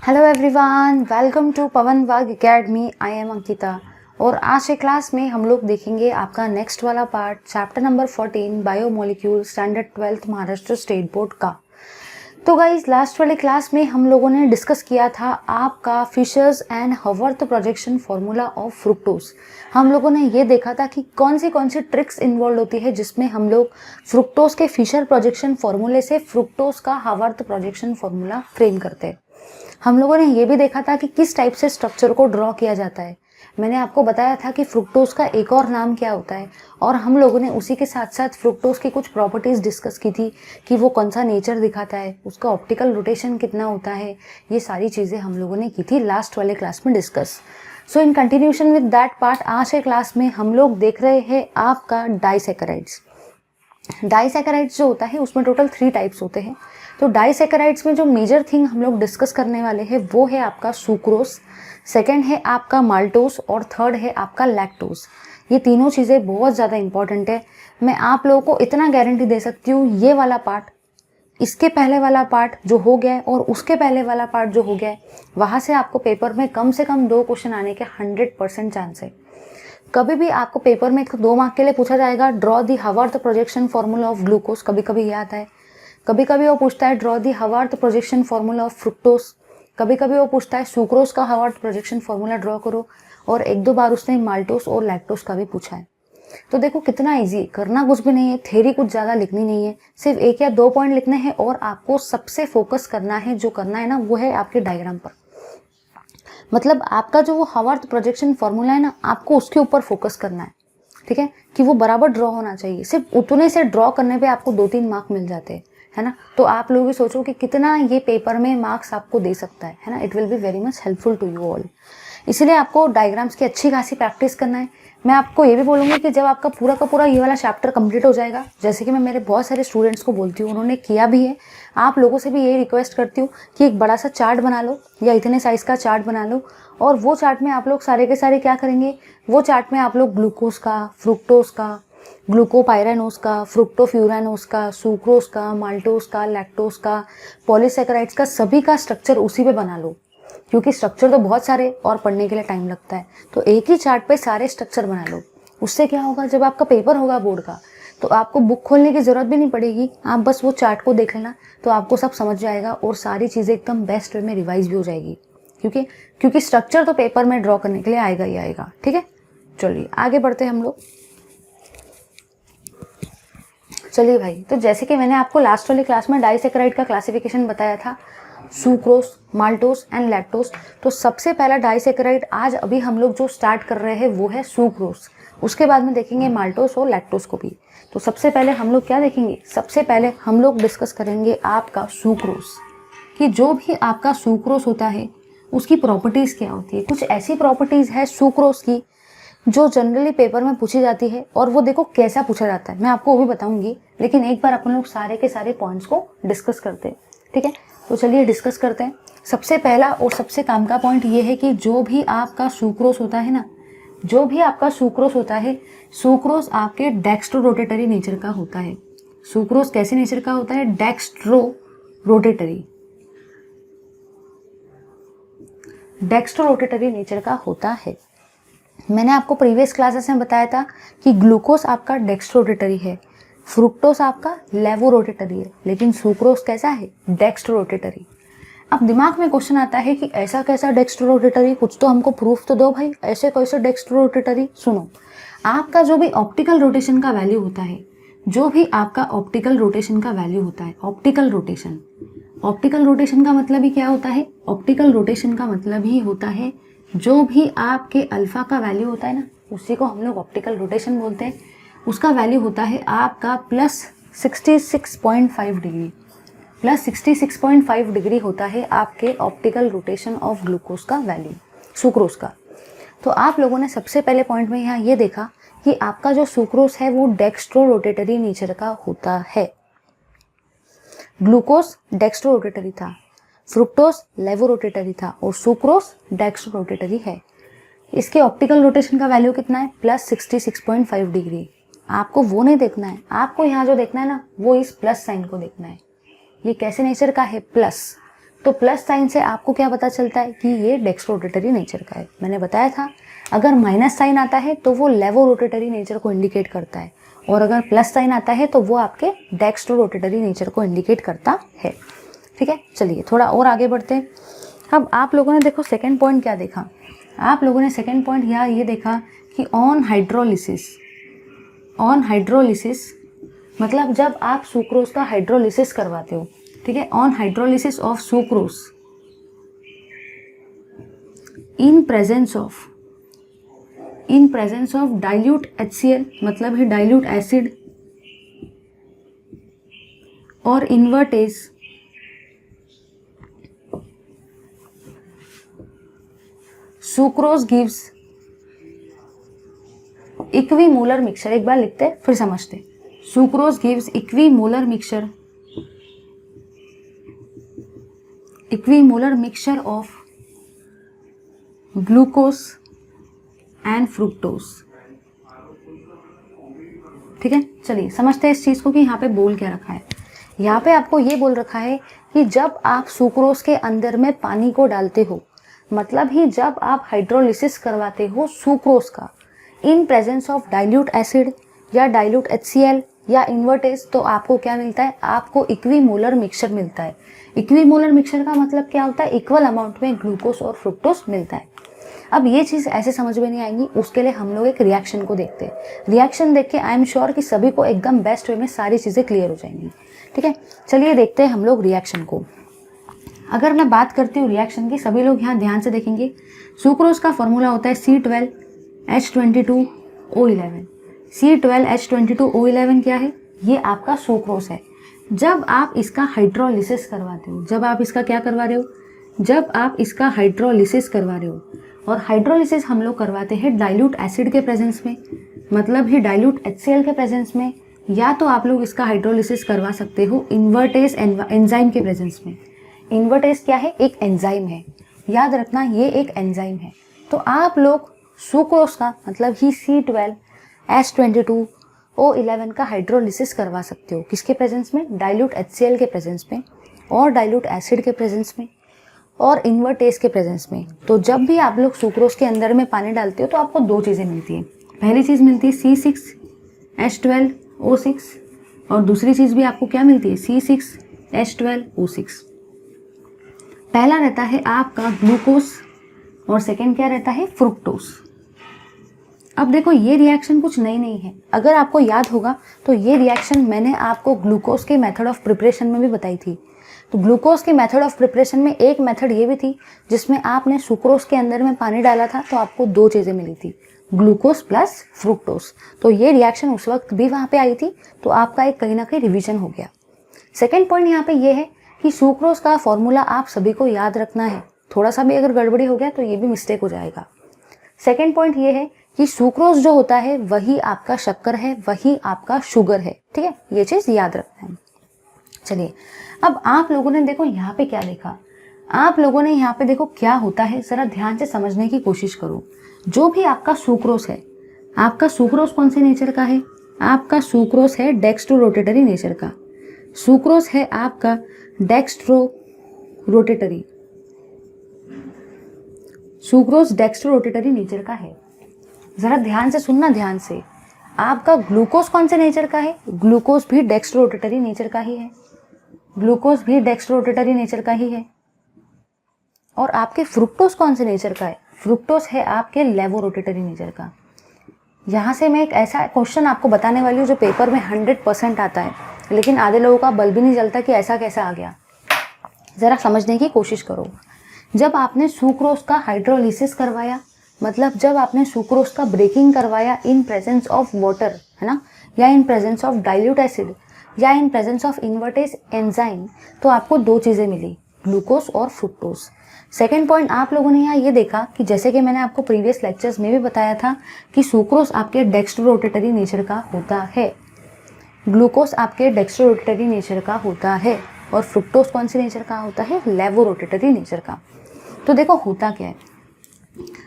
Hello everyone, welcome to पवन वाग academy. I am Ankita और आज के क्लास में हम लोग देखेंगे आपका नेक्स्ट वाला part, chapter number 14 biomolecule, standard 12th Maharashtra state board का। तो गाइस, लास्ट वाले क्लास में हम लोगों ने डिस्कस किया था आपका Fischer's and Haworth projection formula of fructose. हम लोगों ने ये देखा था कि कौन सी ट्रिक्स इन्वॉल्व होती है जिसमें हम लोग फ्रुक्टोज के फिशर प्रोजेक्शन फॉर्मूले से फ्रुक्टोज का हवर्थ प्रोजेक्शन फॉर्मूला फ्रेम करते हैं। हम लोगों ने ये भी देखा था कि किस टाइप से स्ट्रक्चर को ड्रॉ किया जाता है। मैंने आपको बताया था कि फ्रुक्टोज का एक और नाम क्या होता है, और हम लोगों ने उसी के साथ साथ फ्रुक्टोज की कुछ प्रॉपर्टीज डिस्कस की थी कि वो कौन सा नेचर दिखाता है, उसका ऑप्टिकल रोटेशन कितना होता है। ये सारी चीज़ें हम लोगों ने की थी लास्ट वाले क्लास में discuss. So in continuation with that part, आज के क्लास में हम लोग देख रहे हैं आपका डाइसैकेराइड्स। डाइसैकेराइड्स जो होता है उसमें टोटल 3 टाइप्स होते हैं। तो डाइसैकेराइड्स में जो मेजर थिंग हम लोग डिस्कस करने वाले हैं वो है आपका सुक्रोज, सेकंड है आपका माल्टोज और थर्ड है आपका लैक्टोज। ये तीनों चीज़ें बहुत ज़्यादा इंपॉर्टेंट है। मैं आप लोगों को इतना गारंटी दे सकती हूँ, ये वाला पार्ट, इसके पहले वाला पार्ट जो हो गया है और उसके पहले वाला पार्ट जो हो गया है, वहाँ से आपको पेपर में कम से कम 2 क्वेश्चन आने के 100% चांस है। कभी भी आपको पेपर में 2 मार्क के लिए पूछा जाएगा draw the Haworth projection formula of glucose, कभी कभी ये आता है। कभी कभी वो पूछता है draw the Haworth projection formula of fructose, कभी कभी वो पूछता है सुक्रोज का हवर्थ प्रोजेक्शन फॉर्मूला ड्रॉ करो, और 1-2 बार उसने माल्टोज और लैक्टोज का भी पूछा है। तो देखो कितना इजी, करना कुछ भी नहीं है, थ्योरी कुछ ज़्यादा लिखनी नहीं है, सिर्फ 1 या 2 पॉइंट लिखने हैं और आपको सबसे फोकस करना है, जो करना है ना वो है आपके डायग्राम पर। मतलब आपका जो वो हवर्थ प्रोजेक्शन फॉर्मूला है ना, आपको उसके ऊपर फोकस करना है, ठीक है, कि वो बराबर ड्रॉ होना चाहिए। सिर्फ उतने से ड्रॉ करने पे आपको 2-3 मार्क मिल जाते हैं, है ना। तो आप लोग भी सोचो कि कितना ये पेपर में मार्क्स आपको दे सकता है ना। It will be very much helpful to you all. इसलिए आपको डायग्राम्स की अच्छी खासी प्रैक्टिस करना है। मैं आपको ये भी बोलूँगी कि जब आपका पूरा का पूरा ये वाला चैप्टर कंप्लीट हो जाएगा, जैसे कि मैं मेरे बहुत सारे स्टूडेंट्स को बोलती हूँ, उन्होंने किया भी है, आप लोगों से भी यही रिक्वेस्ट करती हूँ कि एक बड़ा सा चार्ट बना लो या इतने साइज़ का चार्ट बना लो, और वो चार्ट में आप लोग सारे के सारे क्या करेंगे, वो चार्ट में आप लोग ग्लूकोज का, फ्रुक्टोज का, ग्लूकोपाइरानोज का, फ्रुक्टोफ्यूरानोज का, सुक्रोज का, माल्टोज का, लैक्टोज का, पॉलीसैकेराइड्स का, सभी का स्ट्रक्चर उसी पे बना लो, क्योंकि स्ट्रक्चर तो बहुत सारे और पढ़ने के लिए टाइम लगता है। तो एक ही चार्ट पे सारे स्ट्रक्चर बना लो। उससे क्या होगा, जब आपका पेपर होगा बोर्ड का, तो आपको बुक खोलने की ज़रूरत भी नहीं पड़ेगी, आप बस वो चार्ट को देख लेना, तो आपको सब समझ जाएगा और सारी चीज़ें एकदम बेस्ट वे में रिवाइज भी हो जाएगी। क्योंकि स्ट्रक्चर तो पेपर में ड्रॉ करने के लिए आएगा ही आएगा, ठीक है। चलिए आगे बढ़ते हैं हम लोग। चलिए भाई, तो जैसे कि मैंने आपको लास्ट वाली क्लास में डाइसैकेराइड का क्लासिफिकेशन बताया था, सुक्रोज, माल्टोज एंड लैक्टोज। तो सबसे पहला डाइसैकेराइड आज अभी हम लोग जो स्टार्ट कर रहे हैं वो है सुक्रोज। उसके बाद में देखेंगे माल्टोज और लैक्टोज को भी। तो सबसे पहले हम लोग क्या देखेंगे, सबसे पहले हम लोग डिस्कस करेंगे आपका सुक्रोज, कि जो भी आपका सुक्रोज होता है उसकी प्रॉपर्टीज़ क्या होती है। कुछ ऐसी प्रॉपर्टीज़ है सुक्रोज की जो जनरली पेपर में पूछी जाती है, और वो देखो कैसा पूछा जाता है, मैं आपको वो भी बताऊंगी, लेकिन एक बार अपन लोग सारे के सारे पॉइंट्स को डिस्कस करते हैं, ठीक है। तो चलिए डिस्कस करते हैं। सबसे पहला और सबसे काम का पॉइंट ये है कि जो भी आपका सुक्रोज होता है ना, जो भी आपका सुक्रोज होता है, सुक्रोज आपके डेक्स्ट्रो रोटेटरी नेचर का होता है। सुक्रोज कैसे नेचर का होता है, dextro rotatory, dextro rotatory nature का होता है। मैंने आपको प्रीवियस क्लासेस में बताया था कि ग्लूकोज आपका डेक्स्ट्रो रोटेटरी है, फ्रुक्टोज आपका लेवो रोटेटरी है, लेकिन सुक्रोज कैसा है, डेक्स्ट्रो रोटेटरी। अब दिमाग में क्वेश्चन आता है कि ऐसा कैसा डेक्स्ट्रो रोटेटरी, कुछ तो हमको प्रूफ तो दो भाई, ऐसे कैसे डेक्स्ट्रो रोटेटरी। सुनो, आपका जो भी ऑप्टिकल रोटेशन का वैल्यू होता है, जो भी आपका ऑप्टिकल रोटेशन का वैल्यू होता है, ऑप्टिकल रोटेशन, ऑप्टिकल रोटेशन का मतलब ही क्या होता है, ऑप्टिकल रोटेशन का मतलब ही होता है जो भी आपके अल्फा का वैल्यू होता है ना, उसी को हम लोग ऑप्टिकल रोटेशन बोलते हैं। उसका वैल्यू होता है आपका +66.5 डिग्री, +66.5 डिग्री होता है आपके ऑप्टिकल रोटेशन ऑफ ग्लूकोज का वैल्यू, सुक्रोज का। तो आप लोगों ने सबसे पहले पॉइंट में यहाँ ये देखा कि आपका जो सुक्रोज है वो डेक्स्ट्रो रोटेटरी नेचर का होता है। ग्लूकोज डेक्स्ट्रो रोटेटरी था, फ्रुक्टोज लेवो रोटेटरी था, और सुक्रोज डेक्स्ट्रो रोटेटरी है। इसके ऑप्टिकल रोटेशन का वैल्यू कितना है, +66.5 डिग्री। आपको वो नहीं देखना है, आपको यहाँ जो देखना है ना, वो इस प्लस साइन को देखना है। ये कैसे नेचर का है, प्लस, तो प्लस साइन से आपको क्या पता चलता है कि ये डेक्स्ट्रो रोटेटरी नेचर का है। मैंने बताया था अगर माइनस साइन आता है तो वो लेवो रोटेटरी नेचर को इंडिकेट करता है, और अगर प्लस साइन आता है तो वो आपके डेक्स्ट्रो रोटेटरी नेचर को इंडिकेट करता है। ठीक है, चलिए थोड़ा और आगे बढ़ते हैं। अब आप लोगों ने देखो सेकेंड पॉइंट क्या देखा, आप लोगों ने सेकेंड पॉइंट यहाँ ये देखा कि ऑन हाइड्रोलिसिस मतलब जब आप सुक्रोज का हाइड्रोलिसिस करवाते हो, ठीक है, on hydrolysis of sucrose in presence of dilute HCl मतलब है डाइल्यूट एसिड और invertase sucrose gives equimolar mixture. एक बार लिखते फिर समझते। Sucrose gives equimolar mixture of glucose and fructose. ठीक है, चलिए समझते हैं इस चीज को कि यहाँ पे बोल क्या रखा है। यहाँ पे आपको ये बोल रखा है कि जब आप सुक्रोज के अंदर में पानी को डालते हो, मतलब ही जब आप हाइड्रोलिसिस करवाते हो सुक्रोज का इन प्रेजेंस ऑफ डाइल्यूट एसिड या डाइल्यूट HCl या इन्वर्टेज, तो आपको क्या मिलता है, आपको इक्विमोलर मिक्सचर मिलता है। इक्विमोलर मिक्सचर का मतलब क्या होता है, इक्वल अमाउंट में ग्लूकोज और फ्रुक्टोज मिलता है। अब ये चीज़ ऐसे समझ में नहीं आएगी, उसके लिए हम लोग एक रिएक्शन को देखते हैं। रिएक्शन देख के आई एम श्योर कि सभी को एकदम बेस्ट वे में सारी चीज़ें क्लियर हो जाएंगी। ठीक है, चलिए देखते हैं हम लोग रिएक्शन को। अगर मैं बात करती हूँ रिएक्शन की, सभी लोग यहाँ ध्यान से देखेंगे। सुक्रोज का फॉर्मूला होता है C12H22O11। C12H22O11 क्या है, ये आपका सुक्रोज है। जब आप इसका हाइड्रोलिसिस करवाते हो, जब आप इसका क्या करवा रहे हो, जब आप इसका हाइड्रोलिसिस करवा रहे हो, और हाइड्रोलिसिस हम लोग करवाते हैं डाइल्यूट एसिड के प्रेजेंस में, मतलब ही डाइल्यूट HCl के प्रेजेंस में, या तो आप लोग इसका हाइड्रोलिसिस करवा सकते हो इन्वर्टेज एंजाइम के प्रेजेंस में। इन्वर्टेज क्या है, एक एंजाइम है, याद रखना ये एक एंजाइम है। तो आप लोग सुक्रोज का मतलब ही C12H22O11 का हाइड्रोलिसिस करवा सकते हो, किसके प्रेजेंस में, डाइल्यूट HCl के प्रेजेंस में, और डाइल्यूट एसिड के प्रेजेंस में, और इन्वर्टेज के प्रेजेंस में। तो जब भी आप लोग सुक्रोज के अंदर में पानी डालते हो तो आपको दो चीज़ें मिलती है। पहली चीज़ मिलती है C6H12O6, और दूसरी चीज़ भी आपको क्या मिलती है, C6H12O6। पहला रहता है आपका ग्लूकोज और सेकेंड क्या रहता है, फ्रुक्टोज। अब देखो ये रिएक्शन कुछ नई नहीं है, अगर आपको याद होगा तो ये रिएक्शन मैंने आपको ग्लूकोज के मेथड ऑफ प्रिपरेशन में भी बताई थी। तो ग्लूकोज के मेथड ऑफ प्रिपरेशन में एक मेथड ये भी थी जिसमें आपने सुक्रोज के अंदर में पानी डाला था, तो आपको दो चीज़ें मिली थी, ग्लूकोज प्लस फ्रुक्टोज। तो ये रिएक्शन उस वक्त भी वहाँ पे आई थी, तो आपका एक कहीं ना कहीं रिविजन हो गया। सेकेंड पॉइंट यहाँ पे ये है कि सुक्रोज का फॉर्मूला आप सभी को याद रखना है, थोड़ा सा भी अगर गड़बड़ी हो गया तो ये भी मिस्टेक हो जाएगा। सेकेंड पॉइंट ये है कि सुक्रोज जो होता है वही आपका शक्कर है, वही आपका शुगर है। ठीक है, ये चीज़ याद रखना है। चलिए अब आप लोगों ने देखो यहाँ पे क्या देखा, आप लोगों ने यहाँ पे देखो क्या होता है, जरा ध्यान से समझने की कोशिश करो। जो भी आपका सुक्रोज है, आपका सुक्रोज कौन से नेचर का है, आपका सुक्रोज है डेक्स्ट्रो रोटेटरी नेचर का। सुक्रोज है आपका dextro rotatory, sucrose dextro rotatory nature का है। जरा ध्यान से सुनना, ध्यान से। आपका ग्लूकोज कौन से नेचर का है, ग्लूकोज भी डेक्स्ट्रो रोटेटरी नेचर का ही है, ग्लूकोज भी डेक्स्ट्रो रोटेटरी नेचर का ही है। और आपके फ्रुक्टोज कौन से नेचर का है, फ्रुक्टोज है आपके लेवो रोटेटरी नेचर का। यहाँ से मैं एक ऐसा क्वेश्चन आपको बताने वाली हूँ जो पेपर में 100% आता है, लेकिन आधे लोगों का बल्ब भी नहीं जलता कि ऐसा कैसा आ गया। ज़रा समझने की कोशिश करो। जब आपने सुक्रोज का हाइड्रोलिसिस करवाया, मतलब जब आपने सुक्रोज का ब्रेकिंग करवाया इन प्रेजेंस ऑफ वाटर, है ना, या in presence of dilute acid, या in presence of invertase enzyme, तो आपको दो चीज़ें मिली, ग्लूकोज और फ्रुक्टोज। सेकेंड पॉइंट आप लोगों ने यहाँ ये देखा कि जैसे कि मैंने आपको प्रीवियस लेक्चर्स में भी बताया था कि सुक्रोज आपके डेक्स्ट्रो रोटेटरी नेचर का होता है, ग्लूकोज आपके डेक्स्ट्रो रोटेटरी नेचर का होता है, और फ्रुक्टोज कौन से नेचर का होता है, लेवो रोटेटरी नेचर का। तो देखो होता क्या है,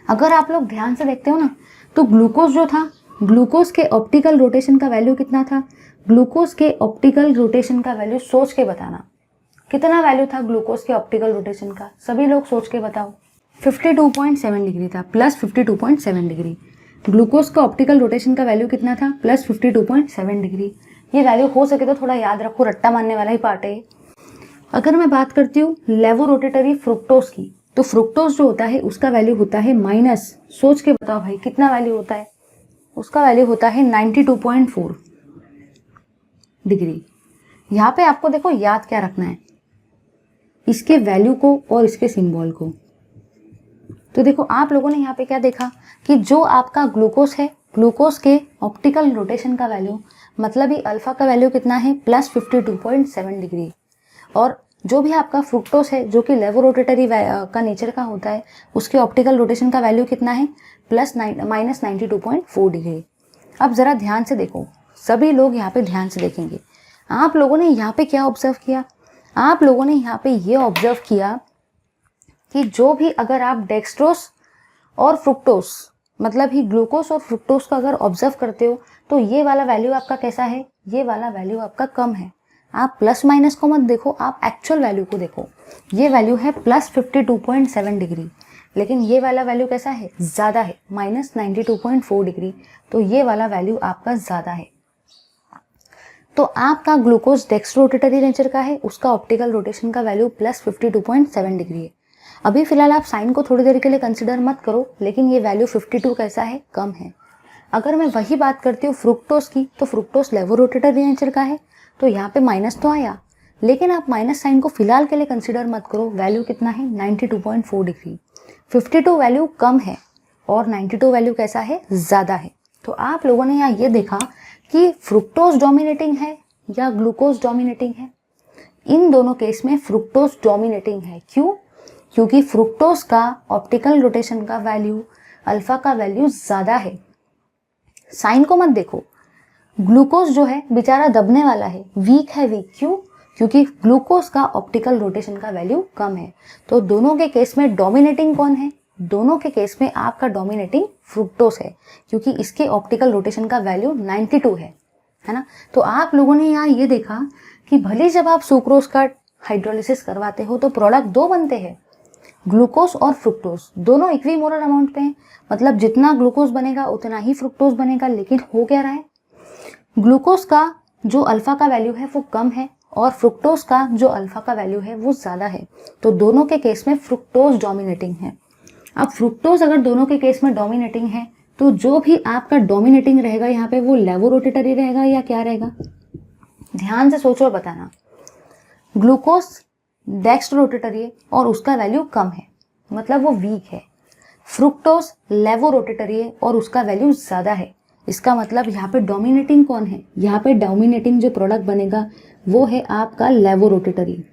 अगर आप लोग ध्यान से देखते हो ना, तो ग्लूकोज जो था, ग्लूकोज के ऑप्टिकल रोटेशन का वैल्यू कितना था, ग्लूकोज के ऑप्टिकल रोटेशन का वैल्यू सोच के बताना, कितना वैल्यू था ग्लूकोज के ऑप्टिकल रोटेशन का, सभी लोग सोच के बताओ। 52.7 डिग्री था, प्लस 52.7 डिग्री। ग्लूकोज का ऑप्टिकल रोटेशन का वैल्यू कितना था, प्लस 52.7 डिग्री। ये वैल्यू हो सके तो थोड़ा याद रखो, रट्टा मारने वाला ही पार्ट है। अगर मैं बात करती हूँ लेवोरोटेटरी फ्रुक्टोज की, तो फ्रुक्टोज जो होता है उसका वैल्यू होता है माइनस, सोच के बताओ भाई कितना वैल्यू होता है, उसका वैल्यू होता है 92.4 डिग्री। यहाँ पे आपको देखो याद क्या रखना है, इसके वैल्यू को और इसके सिंबल को। तो देखो आप लोगों ने यहाँ पे क्या देखा कि जो आपका ग्लूकोज है, ग्लूकोज के ऑप्टिकल रोटेशन का वैल्यू मतलब ही अल्फा का वैल्यू कितना है, प्लस 52.7 डिग्री। और जो भी आपका फ्रुक्टोज है जो कि लेवोरोटेटरी का नेचर का होता है, उसके ऑप्टिकल रोटेशन का वैल्यू कितना है, प्लस माइनस 92.4 डिग्री। अब जरा ध्यान से देखो, सभी लोग यहाँ पे ध्यान से देखेंगे। आप लोगों ने यहाँ पे क्या ऑब्जर्व किया, आप लोगों ने यहाँ पे ये ऑब्जर्व किया कि जो भी अगर आप डेक्सट्रोस और फ्रुक्टोज मतलब ही ग्लूकोज और फ्रुक्टोज का अगर ऑब्जर्व करते हो तो ये वाला वैल्यू आपका कैसा है, ये वाला वैल्यू आपका कम है। आप प्लस माइनस को मत देखो, आप एक्चुअल वैल्यू को देखो। ये वैल्यू है प्लस 52.7 डिग्री, लेकिन ये वाला वैल्यू कैसा है, ज़्यादा है, माइनस 92.4 डिग्री। तो ये वाला वैल्यू आपका ज़्यादा है। तो आपका ग्लूकोज डेक्स्ट्रोरोटेटरी नेचर का है, उसका ऑप्टिकल रोटेशन का वैल्यू प्लस 52.7 डिग्री है। अभी फिलहाल आप साइन को थोड़ी देर के लिए कंसिडर मत करो, लेकिन ये वैल्यू 52 कैसा है, कम है। अगर मैं वही बात करती हूँ फ्रुक्टोज की, तो फ्रुक्टोज लेवोरोटेटरी नेचर का है, तो यहाँ पे माइनस तो आया, लेकिन आप माइनस साइन को फिलहाल के लिए कंसिडर मत करो। वैल्यू कितना है, 92.4 डिग्री। 52 वैल्यू कम है और 92 वैल्यू कैसा है, ज़्यादा है। तो आप लोगों ने यहाँ ये देखा कि फ्रुक्टोज डोमिनेटिंग है या ग्लूकोज डोमिनेटिंग है। इन दोनों केस में फ्रुक्टोज डोमिनेटिंग है। क्यों? क्योंकि फ्रुक्टोज का ऑप्टिकल रोटेशन का वैल्यू अल्फा का वैल्यू ज़्यादा है। साइन को मत देखो, ग्लूकोज जो है बेचारा दबने वाला है, वीक है, वीक क्यों? क्योंकि ग्लूकोज का ऑप्टिकल रोटेशन का वैल्यू कम है। तो दोनों के केस में डोमिनेटिंग कौन है, दोनों के केस में आपका डोमिनेटिंग फ्रुक्टोज है, क्योंकि इसके ऑप्टिकल रोटेशन का वैल्यू 92 है ना। तो आप लोगों ने यहाँ ये देखा कि भले जब आप सुक्रोज का हाइड्रोलिसिस करवाते हो तो प्रोडक्ट दो बनते हैं, ग्लूकोज और फ्रुक्टोज, दोनों इक्विमोलर अमाउंट पे हैं। मतलब जितना ग्लूकोज बनेगा उतना ही फ्रुक्टोज बनेगा। लेकिन हो क्या रहा है, ग्लूकोज का जो अल्फा का वैल्यू है वो कम है और फ्रुक्टोज का जो अल्फा का वैल्यू है वो ज़्यादा है। तो दोनों के केस में फ्रुक्टोज डोमिनेटिंग है। अब फ्रुक्टोज अगर दोनों के केस में डोमिनेटिंग है तो जो भी आपका डोमिनेटिंग रहेगा यहाँ पे वो लेवोरोटेटरी रहेगा या क्या रहेगा, ध्यान से सोचो और बताना। ग्लूकोज डेक्स्ट्रोरोटेटरी है और उसका वैल्यू कम है, मतलब वो वीक है। फ्रुक्टोज लेवोरोटेटरी है और उसका वैल्यू ज़्यादा है। इसका मतलब यहाँ पे डोमिनेटिंग कौन है, यहाँ पे डोमिनेटिंग जो प्रोडक्ट बनेगा वो है आपका लेवोरोटेटरी।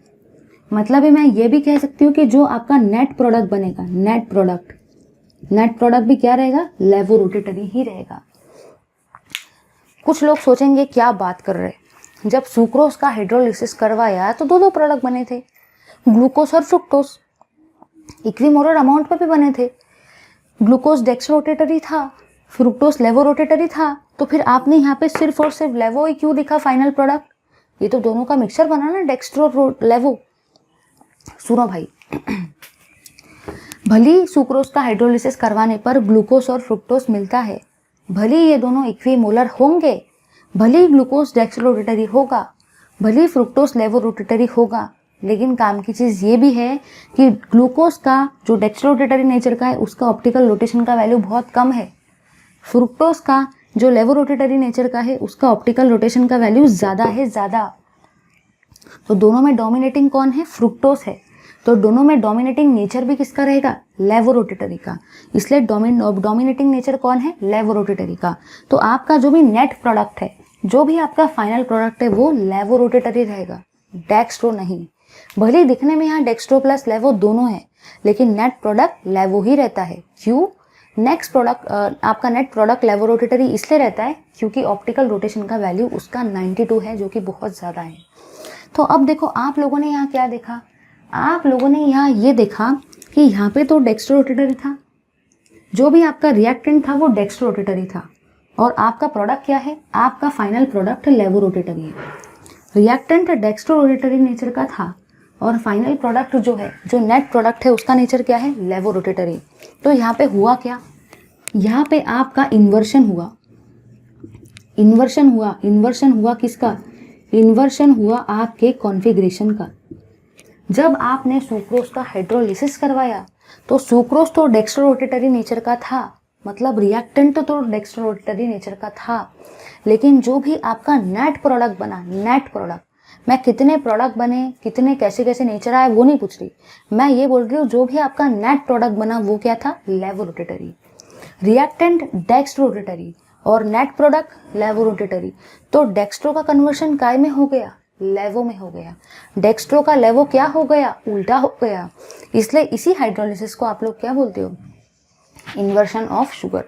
मतलब मैं ये भी कह सकती हूँ कि जो आपका नेट प्रोडक्ट बनेगा, नेट प्रोडक्ट भी क्या रहेगा, लेवोरोटेटरी ही रहेगा। कुछ लोग सोचेंगे क्या बात कर रहे, जब सुक्रोज का हाइड्रोलिसिस करवाया तो दो प्रोडक्ट बने थे, ग्लूकोज और फ्रुक्टोज, इक्विमोलर अमाउंट पे भी बने थे। ग्लूकोज डेक्स्ट्रोरोटेटरी था, फ्रुक्टोज लेवोरोटेटरी था, तो फिर आपने यहाँ पे सिर्फ और सिर्फ लेवो ही क्यों लिखा फाइनल प्रोडक्ट? ये तो दोनों का मिक्सचर बना ना, डेक्स्ट्रो लेवो। सुनो भाई, भली सुक्रोज का हाइड्रोलिसिस करवाने पर ग्लूकोज और फ्रुक्टोज मिलता है, भले ये दोनों इक्विमोलर होंगे, भले ग्लूकोज डेक्स्ट्रोरोटेटरी होगा, भले फ्रुक्टोज लेवोरोटेटरी होगा, लेकिन काम की चीज़ ये भी है कि ग्लूकोज का जो डेक्स्ट्रोरोटेटरी नेचर का है उसका ऑप्टिकल रोटेशन का वैल्यू बहुत कम है। फ्रुक्टोज का जो लेवोरोटेटरी नेचर का है उसका ऑप्टिकल रोटेशन का वैल्यू ज़्यादा है, ज़्यादा। तो दोनों में डोमिनेटिंग कौन है, फ्रुक्टोज है। तो दोनों में डोमिनेटिंग नेचर भी किसका रहेगा, लेवोरोटेटरी का। इसलिए डोमिनेटिंग नेचर कौन है, लेवोरोटेटरी का। तो आपका जो भी नेट प्रोडक्ट है, जो भी आपका फाइनल प्रोडक्ट है वो लेवोरोटेटरी रहेगा, डेक्स्ट्रो नहीं। भले दिखने में यहाँ डेक्स्ट्रो प्लस लेवो दोनों है, लेकिन नेट प्रोडक्ट लेवो ही रहता है। क्यों? नेक्स्ट प्रोडक्ट आपका नेट प्रोडक्ट लेवोरोटेटरी इसलिए रहता है क्योंकि ऑप्टिकल रोटेशन का वैल्यू उसका 92 है, जो कि बहुत ज़्यादा है। तो अब देखो आप लोगों ने यहाँ क्या देखा, आप लोगों ने यहाँ ये देखा कि यहाँ पे तो डेक्स्ट्रोरोटेटरी था, जो भी आपका रिएक्टेंट था वो डेक्स्ट्रोरोटेटरी था, और आपका प्रोडक्ट क्या है, आपका फाइनल प्रोडक्ट लेवोरोटेटरी है। रिएक्टेंट डेक्स्ट्रोरोटेटरी नेचर का था और फाइनल प्रोडक्ट जो है, जो नेट प्रोडक्ट है, उसका नेचर क्या है, लेवोरोटेटरी। तो यहाँ पे हुआ क्या, यहाँ पे आपका इन्वर्शन हुआ, इन्वर्शन हुआ किसका, इन्वर्शन हुआ आपके कॉन्फ़िगरेशन का। जब आपने सुक्रोज का हाइड्रोलिसिस करवाया तो सुक्रोज तो डेक्स्ट्रोरोटेटरी नेचर का था, मतलब रिएक्टेंट तो डेक्स्ट्रोरोटेटरी नेचर का था, लेकिन जो भी आपका नेट प्रोडक्ट बना, नेट प्रोडक्ट, मैं कितने प्रोडक्ट बने, कितने कैसे कैसे नेचर आए वो नहीं पूछ रही, मैं ये बोल रही हूँ जो भी आपका नेट प्रोडक्ट बना वो क्या था, लेवोरोटेटरी। रिएक्टेंट डेक्स्ट्रोरोटेटरी और नेट प्रोडक्ट लेवोरोटेटरी। तो डेक्स्ट्रो का कन्वर्शन काय में हो गया, लेवो में हो गया। डेक्स्ट्रो का लेवो क्या हो गया, उल्टा हो गया। इसलिए इसी हाइड्रोलिसिस को आप लोग क्या बोलते हो, इन्वर्शन ऑफ शुगर।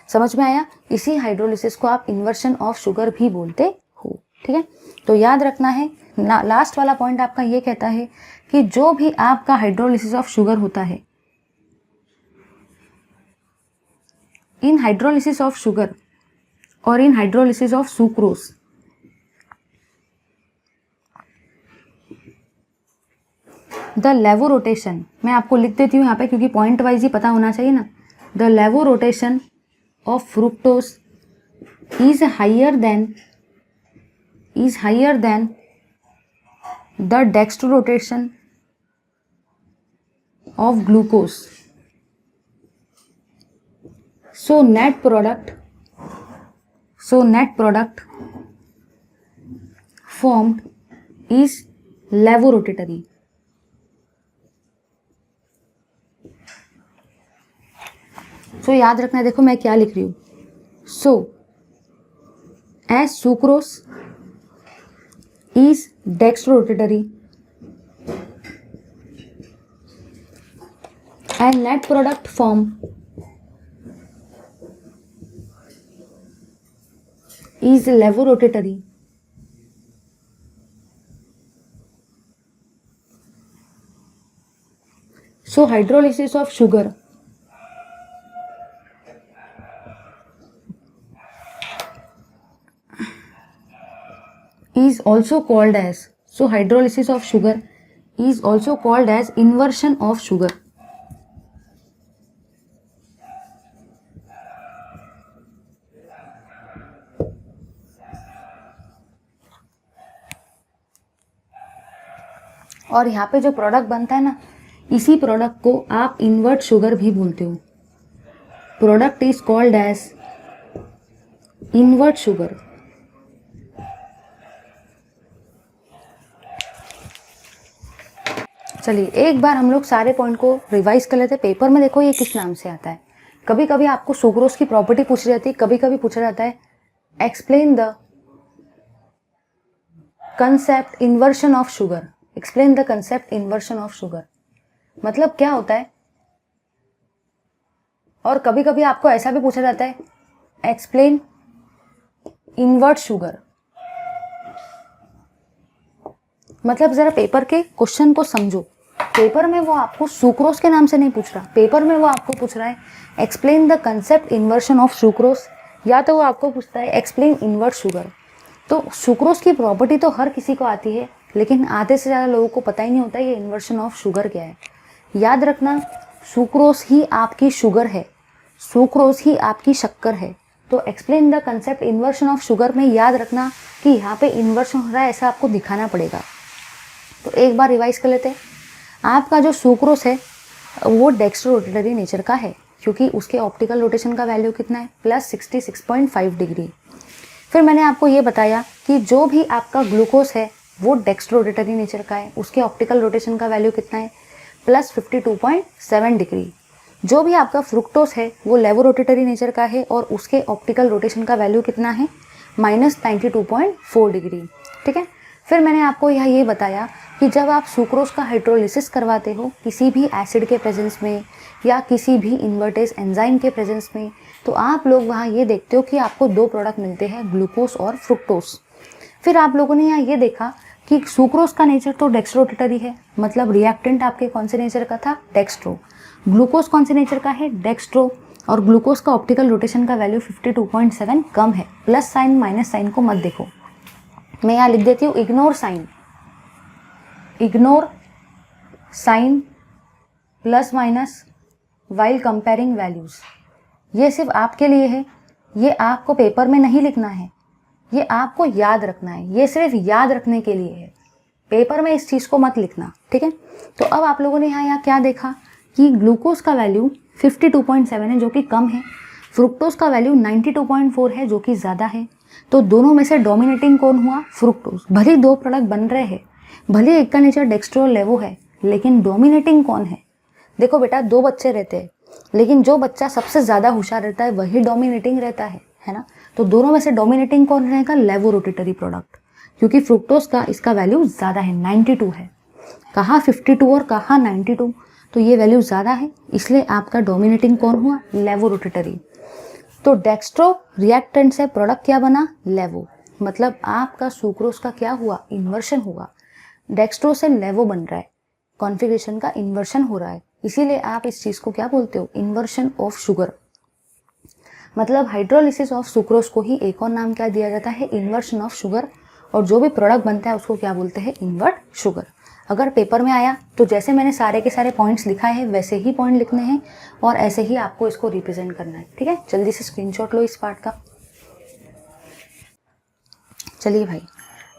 समझ में आया, इसी हाइड्रोलिसिस को आप इन्वर्शन ऑफ शुगर भी बोलते हो। ठीक है, तो याद रखना है, लास्ट वाला पॉइंट आपका ये कहता है कि जो भी आपका हाइड्रोलिसिस ऑफ शुगर होता है, इन हाइड्रोलिसिस ऑफ शुगर और इन हाइड्रोलिसिस ऑफ सुक्रोज, द लेवोरोटेशन, मैं आपको लिख देती हूँ यहाँ पे क्योंकि पॉइंट वाइज ही पता होना चाहिए ना। The levorotation of fructose is higher than the dextrorotation of glucose. So net product formed is levorotatory. So याद रखना है, देखो मैं क्या लिख रही हूँ। So as sucrose is dextrorotatory and net product form is levorotatory. So hydrolysis of sugar is also called as, so hydrolysis of sugar is also called as inversion of sugar. और यहाँ पे जो प्रोडक्ट बनता है ना, इसी product को आप इन्वर्ट शुगर भी बोलते हो। Product is called as invert sugar. चलिए एक बार हम लोग सारे पॉइंट को रिवाइज कर लेते हैं। पेपर में देखो ये किस नाम से आता है। कभी कभी आपको सुक्रोज की प्रॉपर्टी पूछी जाती है, कभी कभी पूछा जाता है explain the concept inversion of sugar. Explain the concept inversion of sugar मतलब क्या होता है। और कभी कभी आपको ऐसा भी पूछा जाता है एक्सप्लेन इन्वर्ट शुगर। मतलब जरा पेपर के क्वेश्चन को समझो। पेपर में वो आपको सुक्रोज के नाम से नहीं पूछ रहा, पेपर में वो आपको पूछ रहा है explain the concept inversion of sucrose, या तो वो आपको पूछता है एक्सप्लेन इन्वर्ट शुगर। तो सुक्रोज की प्रॉपर्टी तो हर किसी को आती है, लेकिन आधे से ज़्यादा लोगों को पता ही नहीं होता ये इन्वर्शन ऑफ शुगर क्या है। याद रखना, सुक्रोज ही आपकी शुगर है, सुक्रोज ही आपकी शक्कर है। तो explain the concept inversion of sugar में याद रखना कि यहाँ पे इन्वर्शन हो रहा है, ऐसा आपको दिखाना पड़ेगा। तो एक बार रिवाइज कर लेते हैं। आपका जो सुक्रोज है वो डेक्स्ट्रोरोटेटरी नेचर का है, क्योंकि उसके ऑप्टिकल रोटेशन का वैल्यू कितना है, +66.5 डिग्री। फिर मैंने आपको ये बताया कि जो भी आपका ग्लूकोज है वो डेक्स्ट्रोरोटेटरी नेचर का है, उसके ऑप्टिकल रोटेशन का वैल्यू कितना है, +52.7 डिग्री। जो भी आपका फ्रुक्टोज है वो लेवोरोटेटरी नेचर का है और उसके ऑप्टिकल रोटेशन का वैल्यू कितना है, -92.4 डिग्री। ठीक है। फिर मैंने आपको ये बताया कि जब आप सुक्रोज का हाइड्रोलिसिस करवाते हो किसी भी एसिड के प्रेजेंस में या किसी भी इन्वर्टेज एंजाइम के प्रेजेंस में, तो आप लोग वहाँ ये देखते हो कि आपको दो प्रोडक्ट मिलते हैं, ग्लूकोज और फ्रुक्टोज। फिर आप लोगों ने यहाँ ये देखा कि सुक्रोज का नेचर तो डेक्स्ट्रोरोटेटरी है, मतलब रिएक्टेंट आपके कौन से नेचर का था, डेक्स्ट्रो। ग्लूकोज कौन से नेचर का है, डेक्स्ट्रो। और ग्लूकोज का ऑप्टिकल रोटेशन का वैल्यू 52.7 कम है। प्लस साइन माइनस साइन को मत देखो, मैं यहाँ लिख देती हूँ ignore sign, ignore sign, plus minus, while comparing values. ये सिर्फ आपके लिए है, ये आपको पेपर में नहीं लिखना है, ये आपको याद रखना है, ये सिर्फ याद रखने के लिए है, पेपर में इस चीज़ को मत लिखना, ठीक है। तो अब आप लोगों ने यहाँ क्या देखा कि ग्लूकोज का वैल्यू 52.7 है जो कि कम है, फ्रुक्टोज का वैल्यू 92.4 है जो कि ज़्यादा है। तो दोनों में से डोमिनेटिंग कौन हुआ? फ्रुक्टोज। भले दो प्रोडक्ट बन रहे हैं, भले एक का नेचर डेक्स्ट्रो लेवो है, लेकिन डोमिनेटिंग कौन है? देखो बेटा, दो बच्चे रहते हैं, लेकिन जो बच्चा सबसे ज़्यादा होशियार रहता है वही डोमिनेटिंग रहता है ना। तो दोनों में से डोमिनेटिंग कौन रहेगा? लेवोरोटेटरी प्रोडक्ट, क्योंकि फ्रुक्टोज का इसका वैल्यू ज़्यादा है, 92 है। कहाँ 52 और कहाँ 92, तो ये वैल्यू ज़्यादा है, इसलिए आपका डोमिनेटिंग कौन हुआ? लेवोरोटेटरी। तो डेक्स्ट्रो रिएक्टेंट से प्रोडक्ट क्या बना? लेवो। मतलब आपका सुक्रोज का क्या हुआ? इन्वर्शन हुआ। डेक्स्ट्रो से लेवो बन रहा है, कॉन्फ़िगरेशन का इन्वर्शन हो रहा है, इसीलिए आप इस चीज़ को क्या बोलते हो? Inversion of sugar. मतलब हाइड्रोलिसिस ऑफ सुक्रोज को ही एक और नाम क्या दिया जाता है? Inversion of sugar. और जो भी प्रोडक्ट बनता है उसको क्या बोलते हैं? Invert sugar. अगर पेपर में आया तो जैसे मैंने सारे के सारे पॉइंट्स लिखाए हैं वैसे ही पॉइंट लिखने हैं और ऐसे ही आपको इसको रिप्रेजेंट करना है, ठीक है। जल्दी से स्क्रीनशॉट लो इस पार्ट का। चलिए भाई,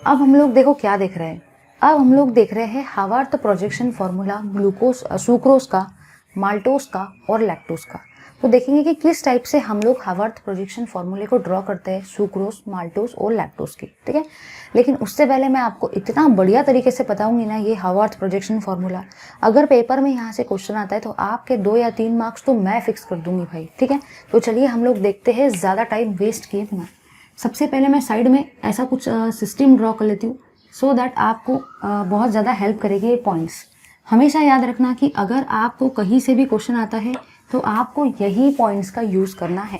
अब हम लोग देखो क्या देख रहे हैं। अब हम लोग देख रहे हैं Haworth projection formula glucose, sucrose का, माल्टोज का और लैक्टोज का। तो देखेंगे कि किस टाइप से हम लोग हावर्थ प्रोजेक्शन फॉर्मूले को ड्रॉ करते हैं सुक्रोज, माल्टोज और लैक्टोज की, ठीक है। लेकिन उससे पहले मैं आपको इतना बढ़िया तरीके से बताऊंगी ना ये हावर्थ प्रोजेक्शन फॉर्मूला, अगर पेपर में यहाँ से क्वेश्चन आता है तो आपके 2 या 3 मार्क्स तो मैं फिक्स कर दूंगी भाई, ठीक है। तो चलिए हम लोग देखते हैं, ज़्यादा टाइम वेस्ट किए बिना। सबसे पहले मैं साइड में ऐसा कुछ सिस्टम ड्रॉ कर लेती हूँ, सो दैट आपको बहुत ज़्यादा हेल्प करेगी ये पॉइंट्स। हमेशा याद रखना कि अगर आपको कहीं से भी क्वेश्चन आता है तो आपको यही पॉइंट्स का यूज़ करना है,